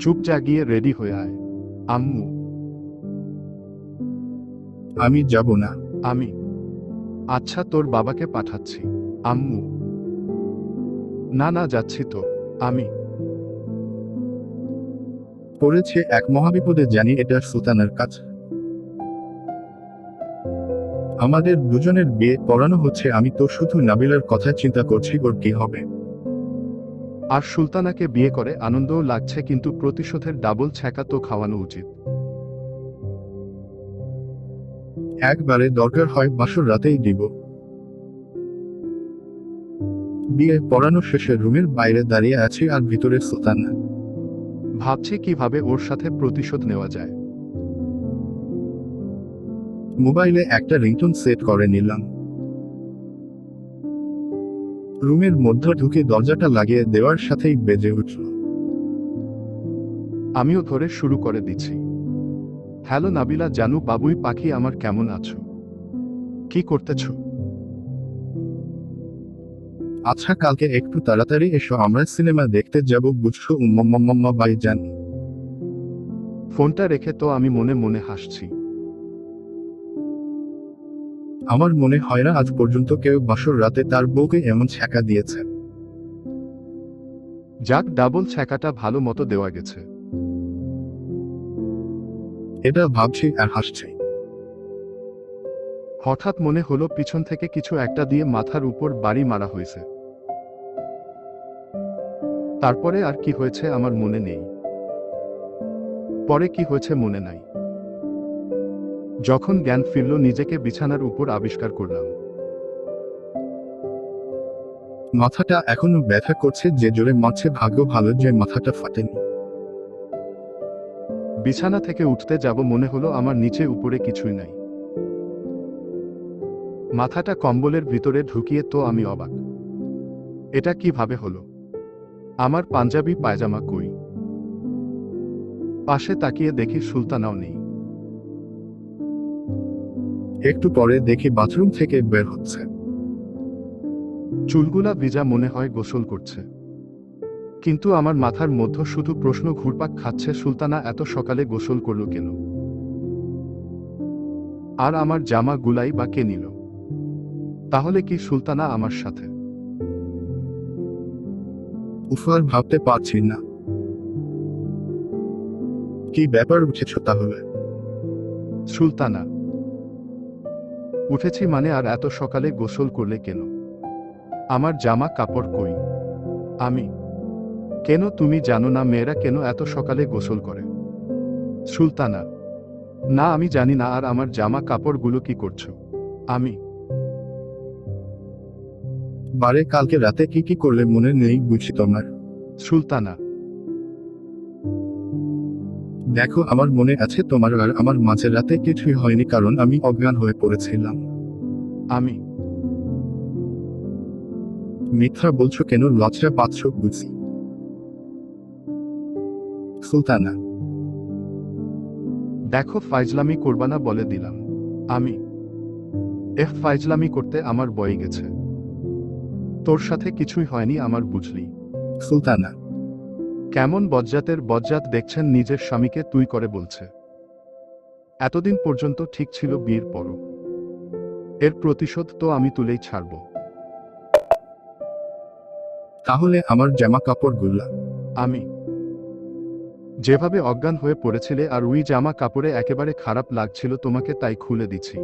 চুপ, যা গিয়ে রেডি হয়ে আয়। আম্মু? আমি যাব না। আমি আচ্ছা, তোর বাবাকে পাঠাচ্ছি। আম্মু? না না, যাচ্ছি তো। আমি পড়েছে এক মহাবিপদে, জানি এটা সুলতানার কাজ। আমাদের দুজনের বিয়ে পড়ানো হচ্ছে, আমি তো শুধু নাবিলার কথা চিন্তা করছি, ওর কি হবে। আর সুলতানাকে বিয়ে করে আনন্দও লাগছে, কিন্তু প্রতিশোধের ডাবল ছ্যাঁকা তো খাওয়ানো উচিত। একবারে দরকার হয় বাসর রাতেই দিব। বিয়ে পড়ানো শেষে রুমের বাইরে দাঁড়িয়ে আছি, আর ভিতরে সুলতানা। ভাবছি কিভাবে ওর সাথে প্রতিশোধ নেওয়া যায়। মোবাইলে একটা রিংটোন সেট করে নিলাম। রুমের মধ্যে ঢুকে দরজাটা লাগিয়ে দেওয়ার সাথেই বেজে উঠল। আমিও ধরে শুরু করে দিচ্ছি। হ্যালো নাবিলা জানু, বাবুই পাখি আমার, কেমন আছো? কি করতেছো? আচ্ছা, কালকে একটু তাড়াতাড়ি এসো, আমরা সিনেমা দেখতে যাব, বুঝছো উম্মাম্মাম্মা ভাইজান। ফোনটা রেখে তো আমি মনে মনে হাসছি। আমার মনে হয় না আজ পর্যন্ত কেউ বাসর রাতে তার বউকে এমন ছ্যাঁকা দিয়েছে। যাক, ডাবল ছ্যাঁকাটা ভালো মতো দেওয়া গেছে। এটা ভাবছি আর হাসছি। হঠাৎ মনে হলো পিছন থেকে কিছু একটা দিয়ে মাথার উপর বাড়ি মারা হয়েছে। তারপরে আর কি হয়েছে আমার মনে নেই। পরে কি হয়েছে মনে নাই। যখন জ্ঞান ফিরল, নিজেকে বিছানার উপর আবিষ্কার করলাম। মাথাটা এখনো ব্যথা করছে, যে জোরে মারছে, ভাগ্য ভালো যে মাথাটা ফাটেনি। বিছানা থেকে উঠতে যাব, মনে হলো আমার নিচে উপরে কিছুই নাই। মাথাটা কম্বলের ভিতরে ঢুকিয়ে তো আমি অবাক। এটা কিভাবে হলো? আমার পাঞ্জাবি পায়জামা কই? পাশে তাকিয়ে দেখি সুলতানাও নেই। একটু পরে দেখি বাথরুম থেকে বের হচ্ছে। চুলগুলা ভিজা, মনে হয় গোসল করছে। কিন্তু আমার মাথার মধ্যে শুধু প্রশ্ন ঘুরপাক খাচ্ছে, সুলতানা এত সকালে গোসল করল কেন? আর আমার জামা গুলাই বা কে নিল? তাহলে কি সুলতানা আমার সাথে? উফার ভাবতে পারছি না। কি ব্যাপার, উঠেছ তাহলে? সুলতানা? উঠেছি মানে, আর এত সকালে গোসল করলে কেন? আমার জামা কাপড় কই? আমি কেন? তুমি জানো না মেয়েরা কেন এত সকালে গোসল করে? সুলতানা, না আমি জানি না। আর আমার জামা কাপড়গুলো কি করছো? আমি বারে কালকে রাতে কি কি করলে মনে নেই বুঝি তোমার? সুলতানা, দেখো আমার মনে আছে তোমার আর আমার মাঝে রাতে কিছুই হয়নি, কারণ আমি অজ্ঞান হয়ে পড়েছিলাম। আমি মিথ্যা বলছো কেন? লজ্জা পাচ্ছ বুঝি? সুলতানা, দেখো, ফাইজলামি করবা না বলে দিলাম। আমি ফাইজলামি করতে আমার বয়ে গেছে। তোর সাথে কিছুই হয়নি আমার, বুঝলি? সুলতানা, কেমন বজ্জাতের বজ্জাত দেখছেন নিজের স্বামীকে তুই করে বলছে। এতদিন পর্যন্ত ঠিক ছিল, বিয়ের পরও এর প্রতিশোধ তো আমি তুলেই ছাড়ব। তাহলে আমার জামা কাপড়গুলা? আমি যেভাবে অজ্ঞান হয়ে পড়েছিলে আর ওই জামা কাপড়ে একেবারে খারাপ লাগছিল তোমাকে, তাই খুলে দিছি।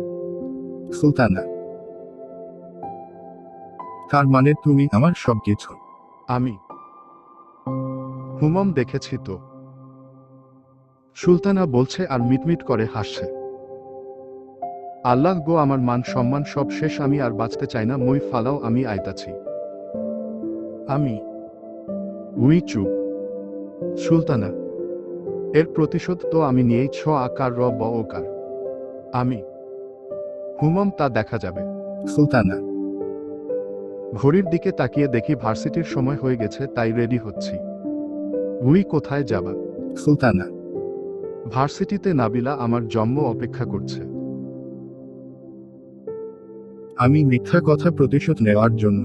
সুলতানা, তার মানে তুমি আমার সবকিছু? আমি হুমম দেখেছি তো। সুলতানা বলছে আর মিটমিট করে হাসছে। আল্লাহ গো, আমার মান সম্মান সব শেষ, আমি আর বাঁচতে চাই না, মই ফালাও, আমি আইতাছি। আমি উই চুপ। সুলতানা, এর প্রতিশোধ তো আমি নিয়েই, ছ আকার র ব ওকার। আমি হুমম তা দেখা যাবে। সুলতানা, ঘড়ির দিকে তাকিয়ে দেখি ভার্সিটির সময় হয়ে গেছে, তাই রেডি হচ্ছি। উই কোথায় যাবা? সুলতানা, ভার্সিটিতে নাবিলা আমার জন্ম অপেক্ষা করছে। আমি মিথ্যা কথা প্রতিশোধ নেওয়ার জন্য?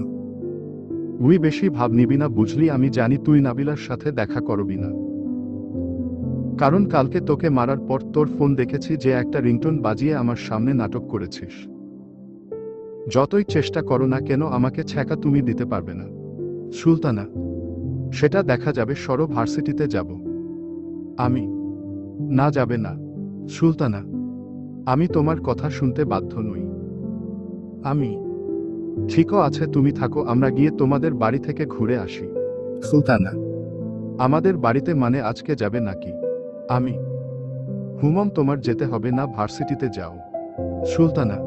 উই বেশি ভাব নিবি না, বুঝলি? আমি জানি তুই নাবিলার সাথে দেখা করবি না, কারণ কালকে তোকে মারার পর তোর ফোন দেখেছি যে একটা রিংটোন বাজিয়ে আমার সামনে নাটক করেছিস। যতই চেষ্টা করো না কেন আমাকে ছ্যাঁকা তুমি দিতে পারবে না। সুলতানা, সেটা দেখা যাবে, সরো, ভার্সিটিতে যাব। আমি না, যাবে না। সুলতানা, আমি তোমার কথা শুনতে বাধ্য নই। আমি ঠিকও আছে, তুমি থাকো, আমরা গিয়ে তোমাদের বাড়ি থেকে ঘুরে আসি। সুলতানা, আমাদের বাড়িতে মানে আজকে যাবে নাকি? আমি হুমম, তোমার যেতে হবে না, ভার্সিটিতে যাও। সুলতানা,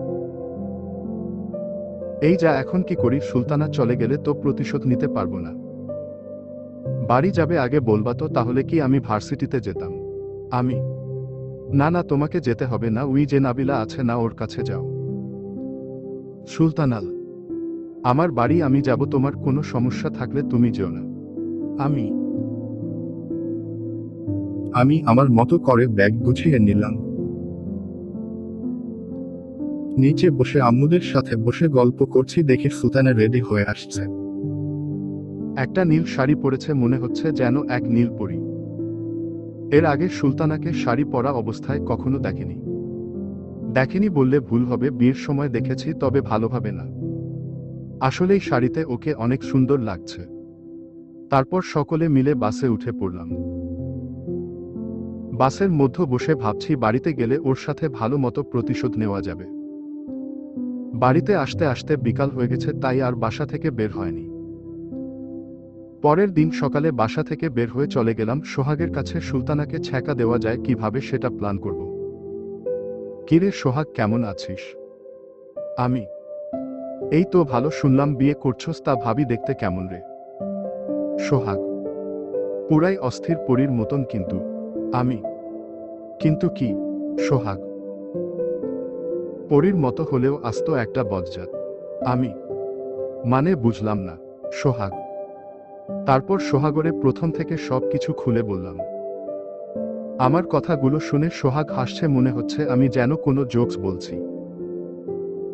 এই যা, এখন কি করি? সুলতানা, চলে গেলে তো প্রতিশোধ নিতে পারবো না। বাড়ি যাবে আগে বলবা তো, তাহলে কি আমি ভার্সিটিতে যেতাম। আমি না না, তোমাকে যেতে হবে না, উই যে নাবিলা আছে না, ওর কাছে যাও। সুলতানাল, আমার বাড়ি আমি যাব, তোমার কোনো সমস্যা থাকলে তুমি যেও না। আমি আমি আমার মতো করে ব্যাগ গুছিয়ে নিলাম। নিচে বসে আম্মুদের সাথে বসে গল্প করছি, দেখি সুলতানা রেডি হয়ে আসছে। একটা নীল শাড়ি পরেছে, মনে হচ্ছে যেন এক নীল পরী। এর আগে সুলতানাকে শাড়ি পরা অবস্থায় কখনো দেখেনি বললে ভুল হবে, বিয়ের সময় দেখেছি, তবে ভালোভাবে না। আসলেই শাড়িতে ওকে অনেক সুন্দর লাগছে। তারপর সকলে মিলে বাসে উঠে পড়লাম। বাসের মধ্যে বসে ভাবছি বাড়িতে গেলে ওর সাথে ভালো মতো প্রতিশোধ নেওয়া যাবে। বাড়িতে আসতে আসতে বিকাল হয়ে গেছে, তাই আর বাসা থেকে বের হয়নি। পরের দিন সকালে বাসা থেকে বের হয়ে চলে গেলাম সোহাগের কাছে। সুলতানাকে ছ্যাঁকা দেওয়া যায় কিভাবে সেটা প্ল্যান করব। কিরে সোহাগ, কেমন আছিস? আমি এই তো ভালো, শুনলাম বিয়ে করছস, তা ভাবি দেখতে কেমন রে? সোহাগ পুরাই অস্থির, পরীর মতন কিন্তু। আমি কিন্তু কি? সোহাগ পরীর মতো হলেও আস্ত একটা বজ্জাত। আমি মানে বুঝলাম না। সোহাগ তারপর সোহাগরে প্রথম থেকে সব কিছু খুলে বললাম। আমার কথাগুলো শুনে সোহাগ হাসছে, মনে হচ্ছে আমি যেন কোনো জোকস বলছি।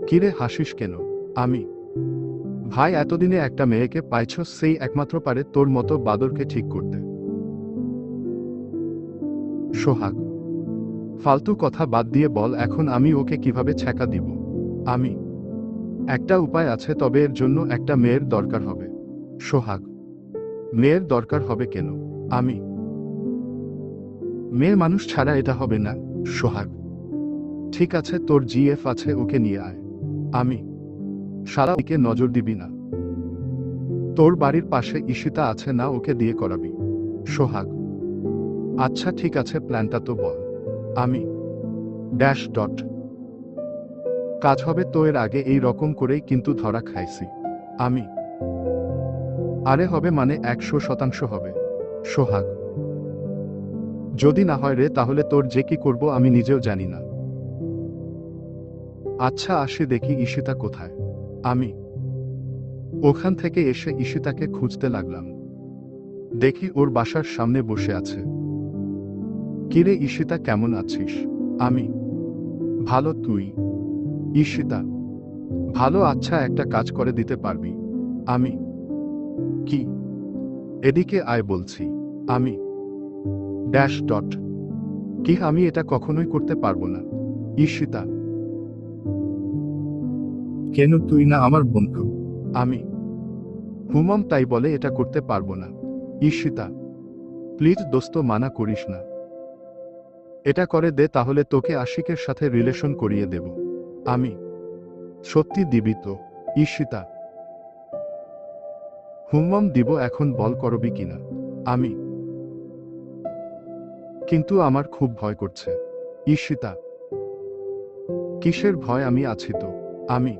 কিরে হাসিস কেন? আমি ভাই, এতদিনে একটা মেয়েকে পাইছস, সেই একমাত্র পারে তোর মতো বাদরকে ঠিক করতে। সোহাগ ফালতু কথা বাদ দিয়ে বল, এখন আমি ওকে কিভাবে ছ্যাঁকা দিব? আমি একটা উপায় আছে, তবে এর জন্য একটা মেয়ের দরকার হবে। সোহাগ মেয়ের দরকার হবে কেন? আমি মেয়ে মানুষ ছাড়া এটা হবে না। সোহাগ ঠিক আছে, তোর জিএফ আছে, ওকে নিয়ে আয়। আমি সারা দিকে নজর দিবি না। তোর বাড়ির পাশে ঈশিতা আছে না, ওকে দিয়ে করাবি। সোহাগ আচ্ছা ঠিক আছে, প্ল্যানটা তো বল। আমি ড্যাশ ডট কাজ হবে তো এর আগে এই রকম করেই কিন্তু ধরা খাইছি। আমি আরে হবে মানে 100% হবে। সোহাগ যদি না হয় রে তাহলে তোর যে কি করব আমি নিজেও জানি না। আচ্ছা আসি দেখি ঈশিতা কোথায়। আমি ওখান থেকে এসে ঈশিতাকে খুঁজতে লাগলাম। দেখি ওর বাসার সামনে বসে আছে। কিরে ঈশিতা কেমন আছিস? আমি ভালো, তুই? ঈশিতা ভালো। আচ্ছা একটা কাজ করে দিতে পারবি? আমি কি? এদিকে আয় বলছি। আমি ড্যাশ ডট কি? আমি এটা কখনোই করতে পারবো না। ঈশিতা কেন, তুই না আমার বন্ধু? আমি হুমম তাই বলে এটা করতে পারবো না। ঈশিতা প্লিজ দোস্ত মানা করিস না। এটা করে দে তাহলে তোকে আশিকের সাথে রিলেশন করিয়ে দেব। আমি সত্যি দিবি তো? ঈশিতা হুমম দিব, এখন বল করবি কিনা। আমি কিন্তু আমার খুব ভয় করছে। ঈশিতা কিসের ভয়? আমি আছি তো। আমি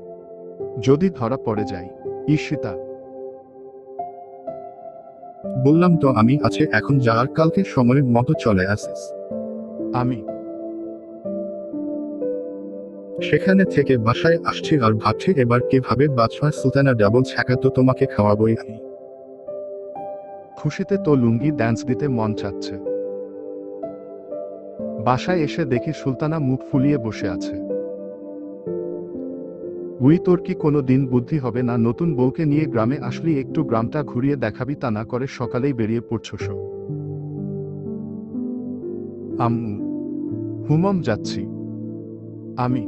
যদি ধরা পড়ে যাই। ঈশিতা বললাম তো আমি আছে, এখন যা আর কালকে সময়ের মতো চলে আসিস। আমি সেখানে থেকে বাসায় আসছি আর ভাবছি এবার কিভাবে বাদশা সুলতানা ডাবল ছ্যাঁকা তো তোমাকে খাওয়াবই আমি। খুশিতে তো লুঙ্গি ড্যান্স দিতে মন চাচ্ছে। বাসায় এসে দেখি সুলতানা মুখ ফুলিয়ে বসে আছে। উই তোর কি কোনো দিন বুদ্ধি হবে না? নতুন বউকে নিয়ে গ্রামে আসলি একটু গ্রামটা ঘুরিয়ে দেখাবি, তা না করে সকালেই বেরিয়ে পড়ছস। আম্মু হুমম যাচ্ছি। আমি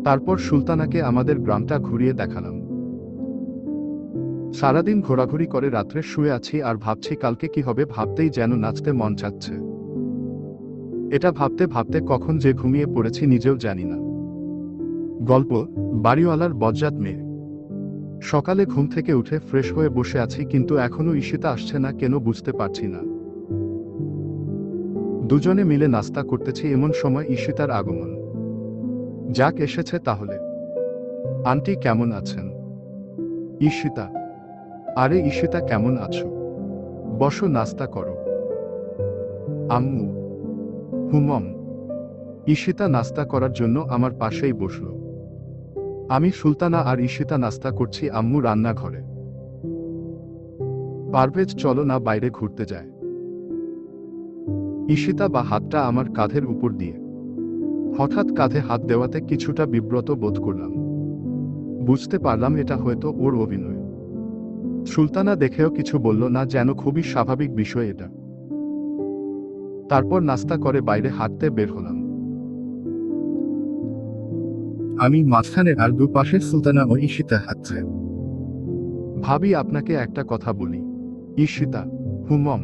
তারপর সুলতানাকে আমাদের গ্রামটা ঘুরিয়ে দেখালাম। সারাদিন ঘোরাঘুরি করে রাত্রে শুয়ে আছি আর ভাবছি কালকে কি হবে, ভাবতেই যেন নাচতে মন চাচ্ছে। এটা ভাবতে ভাবতে কখন যে ঘুমিয়ে পড়েছি নিজেও জানি না। গল্প বাড়িওয়ালার বজ্জাত মেয়ে। সকালে ঘুম থেকে উঠে ফ্রেশ হয়ে বসে আছি, কিন্তু এখনো ঈশিতা আসছে না কেন বুঝতে পারছি না। দুজনে মিলে নাস্তা করতেছি, এমন সময় ঈশিতার আগমন। যাক এসেছে তাহলে। আন্টি কেমন আছেন? ঈশিতা আরে ঈশিতা কেমন আছো? বসো নাস্তা করো। আম্মু হুমম। ঈশিতা নাস্তা করার জন্য আমার পাশেই বসল। আমি, সুলতানা আর ঈশিতা নাস্তা করছি আম্মু রান্নাঘরে। পারভেজ চলো না বাইরে ঘুরতে যায়। ঈশিতা বা হাতটা আমার কাঁধের উপর দিয়ে। হঠাৎ কাঁধে হাত দেওয়াতে কিছুটা বিব্রত বোধ করলাম। বুঝতে পারলাম এটা হয়তো ওর অভিনয়। সুলতানা দেখেও কিছু বলল না, যেন খুবই স্বাভাবিক বিষয় এটা। তারপর নাস্তা করে বাইরে হাঁটতে বের হলাম। আমি মাঝখানে আর দুপাশে সুলতানা ও ঈশিতা হাঁটছে। ভাবি আপনাকে একটা কথা বলি। ঈশিতা হুমম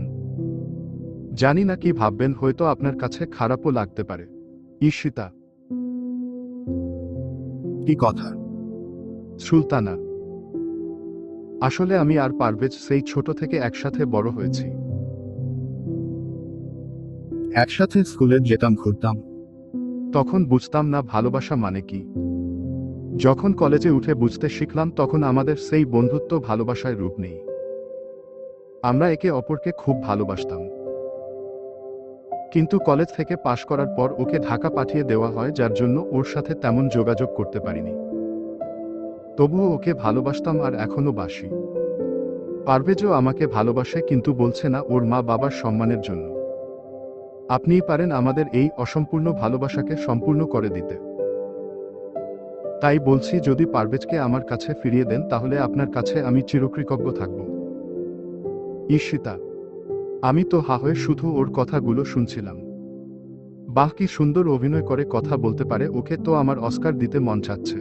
জানি না কি ভাববেন, হয়তো আপনার কাছে খারাপও লাগতে পারে। ঈশিতা কি কথা? সুলতানা আসলে আমি আর পারভেজ সেই ছোট থেকে একসাথে বড় হয়েছি। একসাথে স্কুলে যেতাম, ঘুরতাম। তখন বুঝতাম না ভালোবাসা মানে কি। যখন কলেজে উঠে বুঝতে শিখলাম তখন আমাদের সেই বন্ধুত্ব ভালোবাসায় রূপ নেই। আমরা একে অপরকে খুব ভালোবাসতাম, কিন্তু কলেজ থেকে পাশ করার পর ওকে ঢাকা পাঠিয়ে দেওয়া হয়, যার জন্য ওর সাথে তেমন যোগাযোগ করতে পারিনি। তবুও ওকে ভালোবাসতাম আর এখনো বাসি। পারভেজও আমাকে ভালোবাসে, কিন্তু বলছে না, ওর মা বাবার সম্মানের জন্য। আপনিই পারেন আমাদের এই অসম্পূর্ণ ভালোবাসাকে সম্পূর্ণ করে দিতে। তাই বলছি, যদি পারভেজকে আমার কাছে ফিরিয়ে দেন তাহলে আপনার কাছে আমি চিরকৃতজ্ঞ থাকব। ঈশিতা আমি তো হা হয়ে শুধু ওর কথাগুলো শুনছিলাম। বাহ কি সুন্দর অভিনয় করে কথা বলতে পারে, ওকে তো আমার অস্কার দিতে মন চাচ্ছে।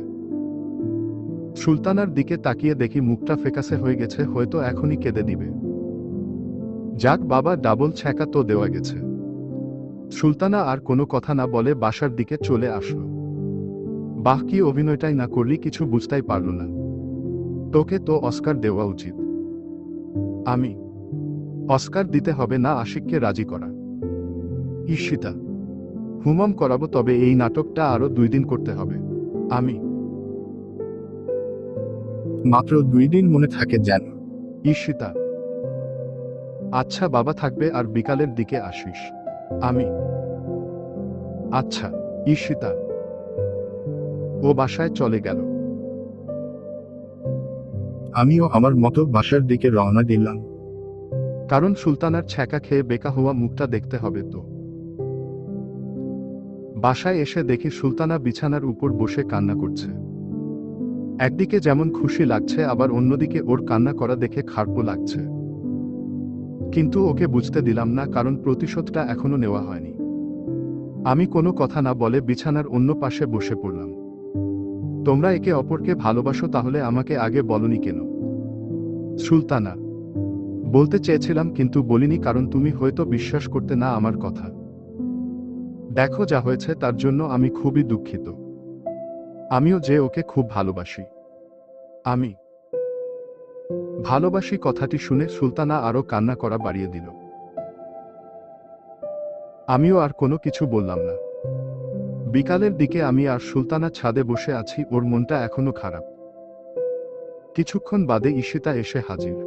সুলতানার দিকে তাকিয়ে দেখি মুখটা ফ্যাকাসে হয়ে গেছে, হয়তো এখনই কেঁদে দিবে। যাক বাবা, ডাবল ছ্যাঁকা তো দেওয়া গেছে। সুলতানা আর কোনো কথা না বলে বাসার দিকে চলে আসলো। বাহ কি অভিনয়টাই না করলি, কিছু বুঝতেই পারল না। তোকে তো অস্কার দেওয়া উচিত। আমি অস্কার দিতে হবে না, আশিককে রাজি করা। ঈশিতা হুমম করাবো, তবে এই নাটকটা আরো 2 দিন করতে হবে। আমি। মাত্র 2 দিন মনে থাকে যেন। ঈশিতা। আচ্ছা বাবা, থাকবে, আর বিকালের দিকে আসিস। আমি। আচ্ছা। ঈশিতা। ও বাসায় চলে গেল। আমিও আমার মতো বাসার দিকে রওনা দিলাম। কারণ সুলতানার ছ্যাঁকা খেয়ে বেকা হওয়া মুখটা দেখতে হবে তো। বাসায় এসে দেখি সুলতানা বিছানার উপর বসে কান্না করছে। একদিকে যেমন খুশি লাগছে, আবার অন্যদিকে ওর কান্না করা দেখে খারাপও লাগছে। কিন্তু ওকে বুঝতে দিলাম না, কারণ প্রতিশোধটা এখনো নেওয়া হয়নি। আমি কোনো কথা না বলে বিছানার অন্য পাশে বসে পড়লাম। তোমরা একে অপরকে ভালোবাসো, তাহলে আমাকে আগে বলনি কেন? সুলতানা। বলতে চেয়েছিলাম কিন্তু বলিনি, কারণ তুমি হয়তো বিশ্বাস করতে না আমার কথা। দেখো যা হয়েছে, তার জন্য আমি খুবই দুঃখিত। আমিও যে ওকে খুব ভালোবাসি। আমি। ভালোবাসি কথাটি শুনে সুলতানা আরো কান্না করা বাড়িয়ে দিল। আমিও আর কোনো কিছু বললাম না। বিকালের দিকে আমি আর সুলতানা ছাদে বসে আছি, ওর মনটা এখনো খারাপ। কিছুক্ষণ বাদে ঈশিতা এসে হাজির।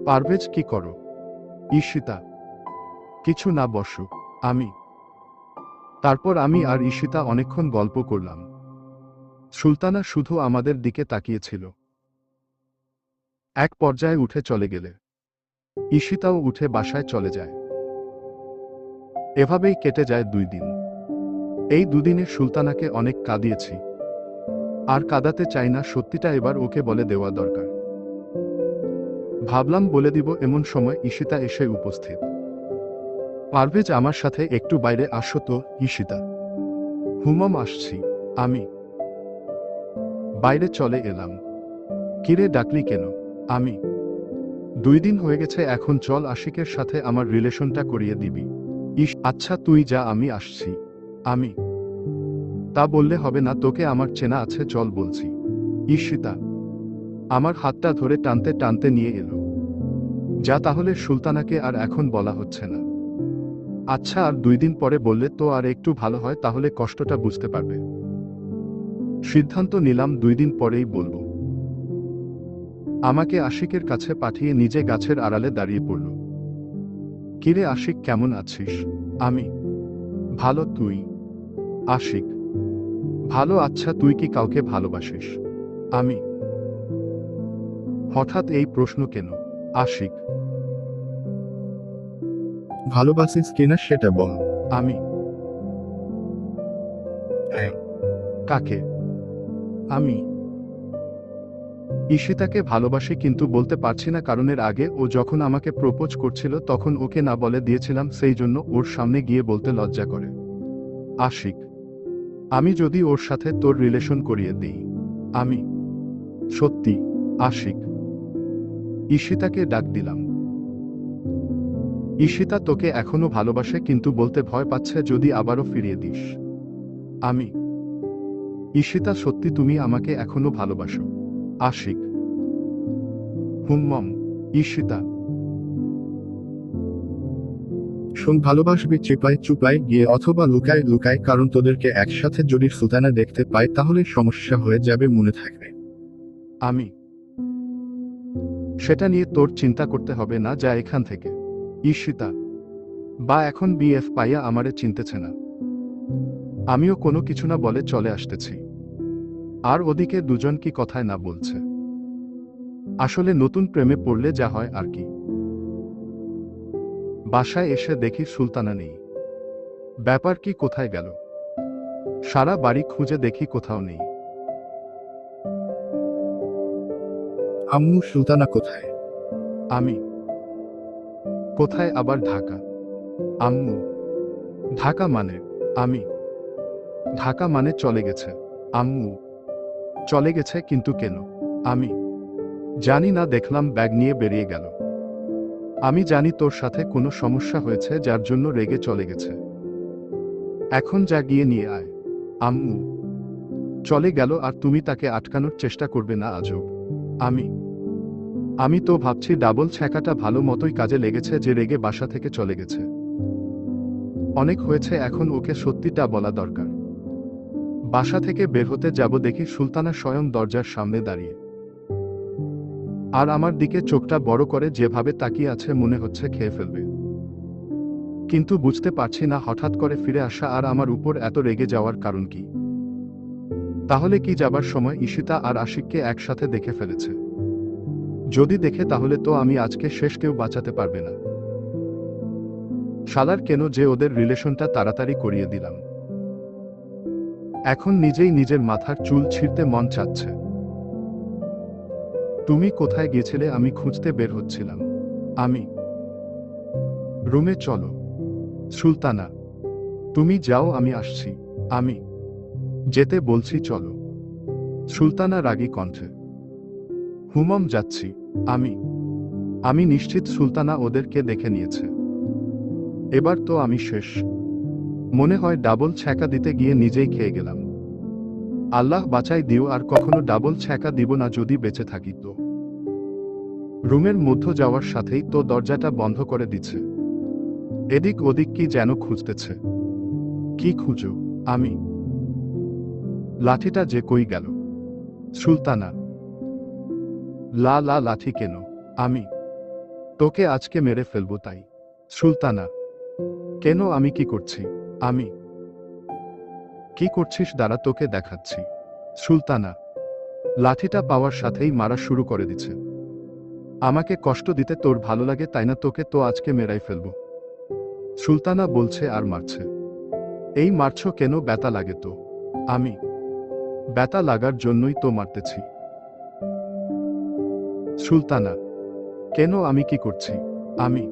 পারভেজ, কি করো? ঈশিতা। কিছু না, বসো। আমি। তারপর আমি আর ঈশিতা অনেকক্ষণ গল্প করলাম। সুলতানা শুধু আমাদের দিকে তাকিয়েছিল। এক পর্যায়ে উঠে চলে গেলে ঈশিতাও উঠে বাসায় চলে যায়। এভাবেই কেটে যায় 2 দিন। এই 2 দিনে সুলতানাকে অনেক কাঁদিয়েছি। আর কাঁদাতে চাই না, সত্যিটা এবার ওকে বলে দেওয়া দরকার। ভাবলাম বলে দিব, এমন সময় ঈশিতা এসে উপস্থিত। পারভেজ, আমার সাথে একটু বাইরে আসো তো। ঈশিতা। হুমম, আসছি। আমি। বাইরে চলে এলাম। কিরে, ডাকলি কেন? আমি। 2 দিন হয়ে গেছে, এখন চল আশিকের সাথে আমার রিলেশনটা করিয়ে দিবি। আচ্ছা তুই যা, আমি আসছি। আমি। তা বললে হবে না, তোকে আমার চেনা আছে, চল বলছি। ঈশিতা আমার হাতটা ধরে টানতে টানতে নিয়ে এলো। যা, তাহলে সুলতানাকে আর এখন বলা হচ্ছে না। আচ্ছা, আর 2 দিন পরে বললে তো আর একটু ভালো হয়, তাহলে কষ্টটা বুঝতে পারবে। সিদ্ধান্ত নিলাম 2 দিন পরেই বলবো। আমাকে আশিকের কাছে পাঠিয়ে নিজে গাছের আড়ালে দাঁড়িয়ে পড়ল। কিরে আশিক, কেমন আছিস? আমি। ভালো, তুই? আশিক। ভালো। আচ্ছা, তুই কি কাউকে ভালোবাসিস? আমি। হঠাৎ এই প্রশ্ন কেন? আশিক। ভালোবাসিস কিনা সেটা বল। আমি। হ্যাঁ। কাকে? আমি। ঈশিতাকে ভালোবাসি, কিন্তু বলতে পারছি না, কারণ এর আগে ও যখন আমাকে প্রপোজ করছিল তখন ওকে না বলে দিয়েছিলাম, সেই জন্য ওর সামনে গিয়ে বলতে লজ্জা করে। আশিক। আমি যদি ওর সাথে তোর রিলেশন করিয়ে দিই? আমি। সত্যি? আশিক। ঈশিতাকে ডাক দিলাম। ঈশিতা তোকে এখনো ভালোবাসে, কিন্তু বলতে ভয় পাচ্ছে যদি আবারও ফিরিয়ে দিস। আমি। ঈশিতা, সত্যি তুমি আমাকে এখনো ভালোবাসো? আশিক। হুম্মম। ঈশিতা। শোন, ভালোবাসবি চিপায় চুপায় গিয়ে অথবা লুকায় লুকায়, কারণ তোদেরকে একসাথে যদি সুলতানা দেখতে পায় তাহলে সমস্যা হয়ে যাবে, মনে থাকবে। আমি। সেটা নিয়ে তোর চিন্তা করতে হবে না, যা এখান থেকে। ঈশিতা। বা এখন বিএফ পাইয়া আমারে চিনতেছে না। আমিও কোনো কিছু না বলে চলে আসতেছি। আর ওদিকে দুজন কি কথায় না বলছে। আসলে নতুন প্রেমে পড়লে যা হয় আর কি। বাসায় এসে দেখি সুলতানা নেই। ব্যাপার কি, কোথায় গেল? সারা বাড়ি খুঁজে দেখি কোথাও নেই। আম্মু, সুলতানা কোথায়? আমি। কোথায় আবার ঢাকা? আম্মু। ঢাকা মানে? আমি। ঢাকা মানে চলে গেছে। আম্মু। চলে গেছে, কিন্তু কেন? আমি। জানি না, দেখলাম ব্যাগ নিয়ে বেরিয়ে গেল। আমি জানি তোর সাথে কোনো সমস্যা হয়েছে, যার জন্য রেগে চলে গেছে। এখন যা, গিয়ে নিয়ে আয়। আম্মু। চলে গেল আর তুমি তাকে আটকানোর চেষ্টা করবে না আজব? আমি। আমি তো ভাবছি ডাবল ছ্যাঁকাটা ভালো মতোই কাজে লেগেছে, যে রেগে বাসা থেকে চলে গেছে। অনেক হয়েছে, এখন ওকে সত্যিটা বলা দরকার। বাসা থেকে বের হতে যাব, দেখি সুলতানা স্বয়ং দরজার সামনে দাঁড়িয়ে, আর আমার দিকে চোখটা বড় করে যেভাবে তাকিয়ে আছে মনে হচ্ছে খেয়ে ফেলবে। কিন্তু বুঝতে পারছি না হঠাৎ করে ফিরে আসা আর আমার উপর এত রেগে যাওয়ার কারণ কি। তাহলে কি যাবার সময় ঈশিতা আর আশিককে একসাথে দেখে ফেলেছে? যদি দেখে তাহলে তো আমি আজকে শেষ, কেউ বাঁচাতে পারবে না। শালার কেন যে ওদের রিলেশনটা তাড়াতাড়ি করিয়ে দিলাম। এখন নিজেই নিজের মাথার চুল ছিঁড়তে মন চাচ্ছে। তুমি কোথায় গিয়েছিলে? আমি খুঁজতে বের হচ্ছিলাম। আমি রুমে চলো। সুলতানা, তুমি যাও, আমি আসছি। আমি যেতে বলছি, চলো। সুলতানা রাগী কণ্ঠে। হুমম, যাচ্ছি। আমি আমি নিশ্চিত সুলতানা ওদেরকে দেখে নিয়েছে। এবার তো আমি শেষ। মনে হয় ডাবল ছ্যাঁকা দিতে গিয়ে নিজেই খেয়ে গেলাম। আল্লাহ বাঁচাই দিও, আর কখনো ডাবল ছ্যাঁকা দিব না যদি বেঁচে থাকি তো। রুমের মধ্যে যাওয়ার সাথেই তো দরজাটা বন্ধ করে দিচ্ছে। এদিক ওদিক কি যেন খুঁজতেছে। কি খুঁজো? আমি লাঠিটা যে কই গেল? সুলতানা, লা লা লাঠি কেন? আমি তোকে আজকে মেরে ফেলবো তাই। সুলতানা, কেন? আমি কি করছি? আমি কি করছিস? দাঁড়া, তোকে দেখাচ্ছি। সুলতানা লাঠিটা পাওয়ার সাথেই মারা শুরু করে দিচ্ছে। আমাকে কষ্ট দিতে তোর ভালো লাগে তাই না? তোকে তো আজকে মেরাই ফেলবো। সুলতানা বলছে আর মারছে। এই মারছো কেন? ব্যথা লাগে তো। আমি ব্যথা লাগার জন্যই তো মারতেছি। সুলতানা, কেন? আমি কি করছি? আমি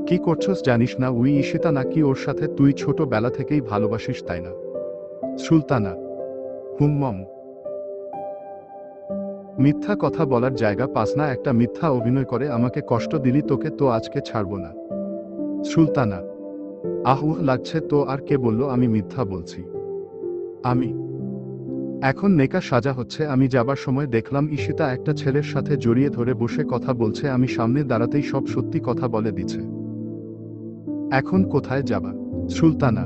কি করছস জানিস না? উই ঈশিতা নাকি ওর সাথে তুই ছোটবেলা থেকেই ভালোবাসিস তাই না? সুলতানা, হুম্মম। মিথ্যা কথা বলার জায়গা পাস না, একটা মিথ্যা অভিনয় করে আমাকে কষ্ট দিলি, তোকে তো আজকে ছাড়বো না। সুলতানা, আহুহ লাগছে তো। আর কে বলল আমি মিথ্যা বলছি? আমি এখন নেকা সাজা হচ্ছে। আমি যাবার সময় দেখলাম ঈশিতা একটা ছেলের সাথে জড়িয়ে ধরে বসে কথা বলছে। আমি সামনে দাঁড়াতেই সব সত্যি কথা বলে দিচ্ছে। এখন কোথায় যাবা? সুলতানা,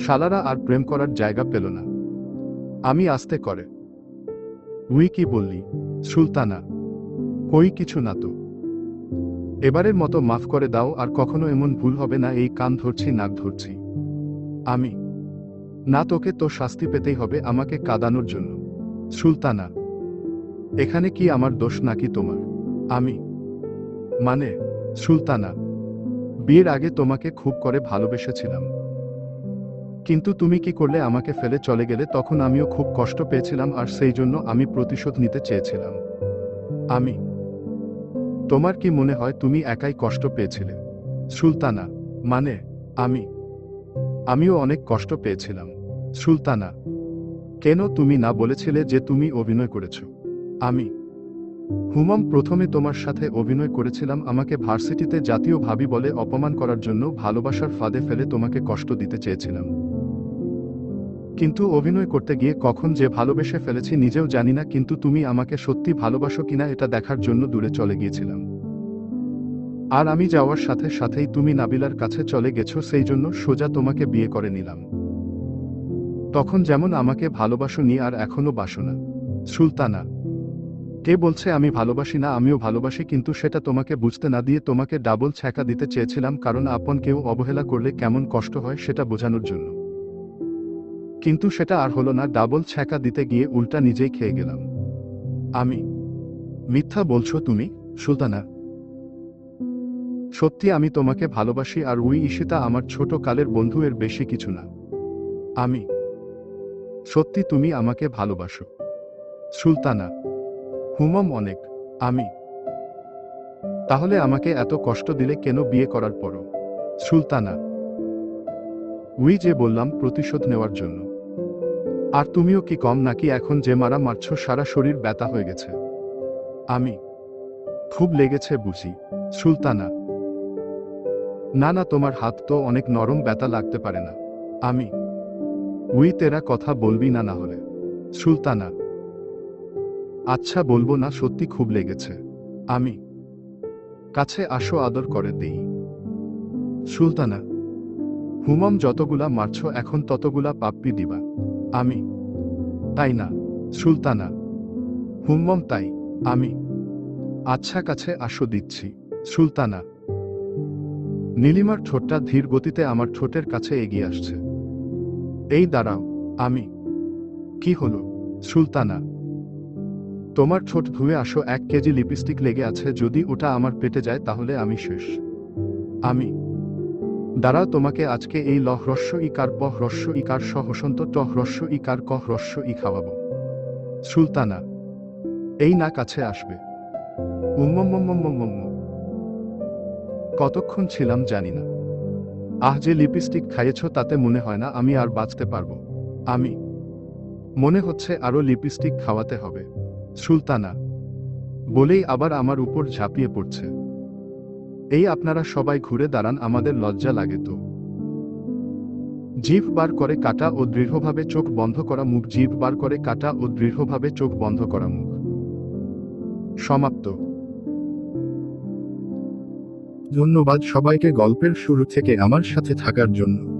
শালারা আর প্রেম করার জায়গা পেল না। আমি আস্তে করে, উই কি বললি? সুলতানা, কই কিছু না তো। এবারের মতো মাফ করে দাও, আর কখনো এমন ভুল হবে না। এই কান ধরছি, নাক ধরছি। আমি না, তোকে তো শাস্তি পেতেই হবে আমাকে কাঁদানোর জন্য। সুলতানা, এখানে কি আমার দোষ নাকি তোমার? আমি মানে সুলতানা, বিয়ের আগে তোমাকে খুব করে ভালোবেসেছিলাম, কিন্তু তুমি কি করলে? আমাকে ফেলে চলে গেলে। তখন আমিও খুব কষ্ট পেয়েছিলাম, আর সেই জন্য আমি প্রতিশোধ নিতে চেয়েছিলাম। আমি তোমার কি মনে হয় তুমি একাই কষ্ট পেয়েছিলে? সুলতানা, মানে আমিও অনেক কষ্ট পেয়েছিলাম। সুলতানা, কেন? তুমি না বলেছিলে যে তুমি অভিনয় করেছ? আমি হুমাম, প্রথমে তোমার সাথে অভিনয় করেছিলাম। আমাকে ভার্সিটিতে জাতীয় ভাবি বলে অপমান করার জন্য ভালোবাসার ফাঁদে ফেলে তোমাকে কষ্ট দিতে চেয়েছিলাম। কিন্তু অভিনয় করতে গিয়ে কখন যে ভালোবেসে ফেলেছি নিজেও জানি না। কিন্তু তুমি আমাকে সত্যি ভালোবাসো কিনা এটা দেখার জন্য দূরে চলে গিয়েছিলাম। আর আমি যাওয়ার সাথে সাথেই তুমি নাবিলার কাছে চলে গেছো, সেই জন্য সোজা তোমাকে বিয়ে করে নিলাম। তখন যেমন আমাকে ভালোবাসোনি, আর এখনো বাসো না। সুলতানা, কে বলছে আমি ভালোবাসি না? আমিও ভালোবাসি, কিন্তু সেটা তোমাকে বুঝতে না দিয়ে তোমাকে ডাবল ছ্যাঁকা দিতে চেয়েছিলাম, কারণ আপন কেউ অবহেলা করলে কেমন কষ্ট হয় সেটা বোঝানোর জন্য। কিন্তু সেটা আর হলো না। ডাবল ছ্যাঁকা দিতে গিয়ে উল্টা নিজেই খেয়ে গেলাম। আমি মিথ্যা বলছো তুমি? সুলতানা, সত্যি আমি তোমাকে ভালোবাসি, আর উই ঈশিতা আমার ছোট কালের বন্ধু, এর বেশি কিছু না। আমি সত্যি তুমি আমাকে ভালোবাসো? সুলতানা, হুমম, অনেক। আমি তাহলে আমাকে এত কষ্ট দিলে কেন বিয়ে করার পরও? সুলতানা, উই যে বললাম প্রতিশোধ নেওয়ার জন্য। আর তুমিও কি কম নাকি? এখন যে মারা মারছো সারা শরীর ব্যথা হয়ে গেছে। আমি খুব লেগেছে বুঝি? সুলতানা, না না, তোমার হাত তো অনেক নরম, ব্যথা লাগতে পারে না। আমি উই তেরা কথা বলবি না, না হলে? সুলতানা, আচ্ছা বলবো না, সত্যি খুব লেগেছে। আমি কাছে আসো, আদর করে দেই। সুলতানা, হুমম যতগুলা মারছ এখন ততগুলা পাপ্পি দিবা। আমি, তাই না? সুলতানা, হুম্মম তাই। আমি, আচ্ছা কাছে আসো দিচ্ছি। সুলতানা, নীলিমার ঠোঁটটা ধীর গতিতে আমার ঠোঁটের কাছে এগিয়ে আসছে। এই দাঁড়াও। আমি, কি হলো? সুলতানা, তোমার ঠোঁট ধুয়ে আসো, 1 কেজি লিপস্টিক লেগে আছে, যদি ওটা আমার পেটে যায় তাহলে আমি শেষ। আমি, দাঁড়াও, তোমাকে আজকে এই লহ হ্রস্ব ইকার পহ হ্রস্ব ইকার স হসন্ত ট হ্রস্ব ইকার ক হ্রস্ব ই খাওয়াবো। সুলতানা, এই না কাছে আসবে। উম্মম্মম্মম্মম্ম। কতক্ষণ ছিলাম জানি না। যে লিপস্টিক খাইয়েছ তাতে মনে হয় না আমি আর বাঁচতে পারবো। আমি, মনে হচ্ছে আরো লিপস্টিক খাওয়াতে হবে। সুলতানা, বলেই আবার আমার উপর ঝাঁপিয়ে পড়ছে। এই আপনারা সবাই ঘুরে দাঁড়ান, আমাদের লজ্জা লাগে তো। জিভ বার করে কাটা ও দৃঢ়ভাবে চোখ বন্ধ করা মুখ, জিভ বার করে কাটা ও দৃঢ়ভাবে চোখ বন্ধ করা মুখ। সমাপ্ত। ধন্যবাদ সবাইকে গল্পের শুরু থেকে আমার সাথে থাকার জন্য।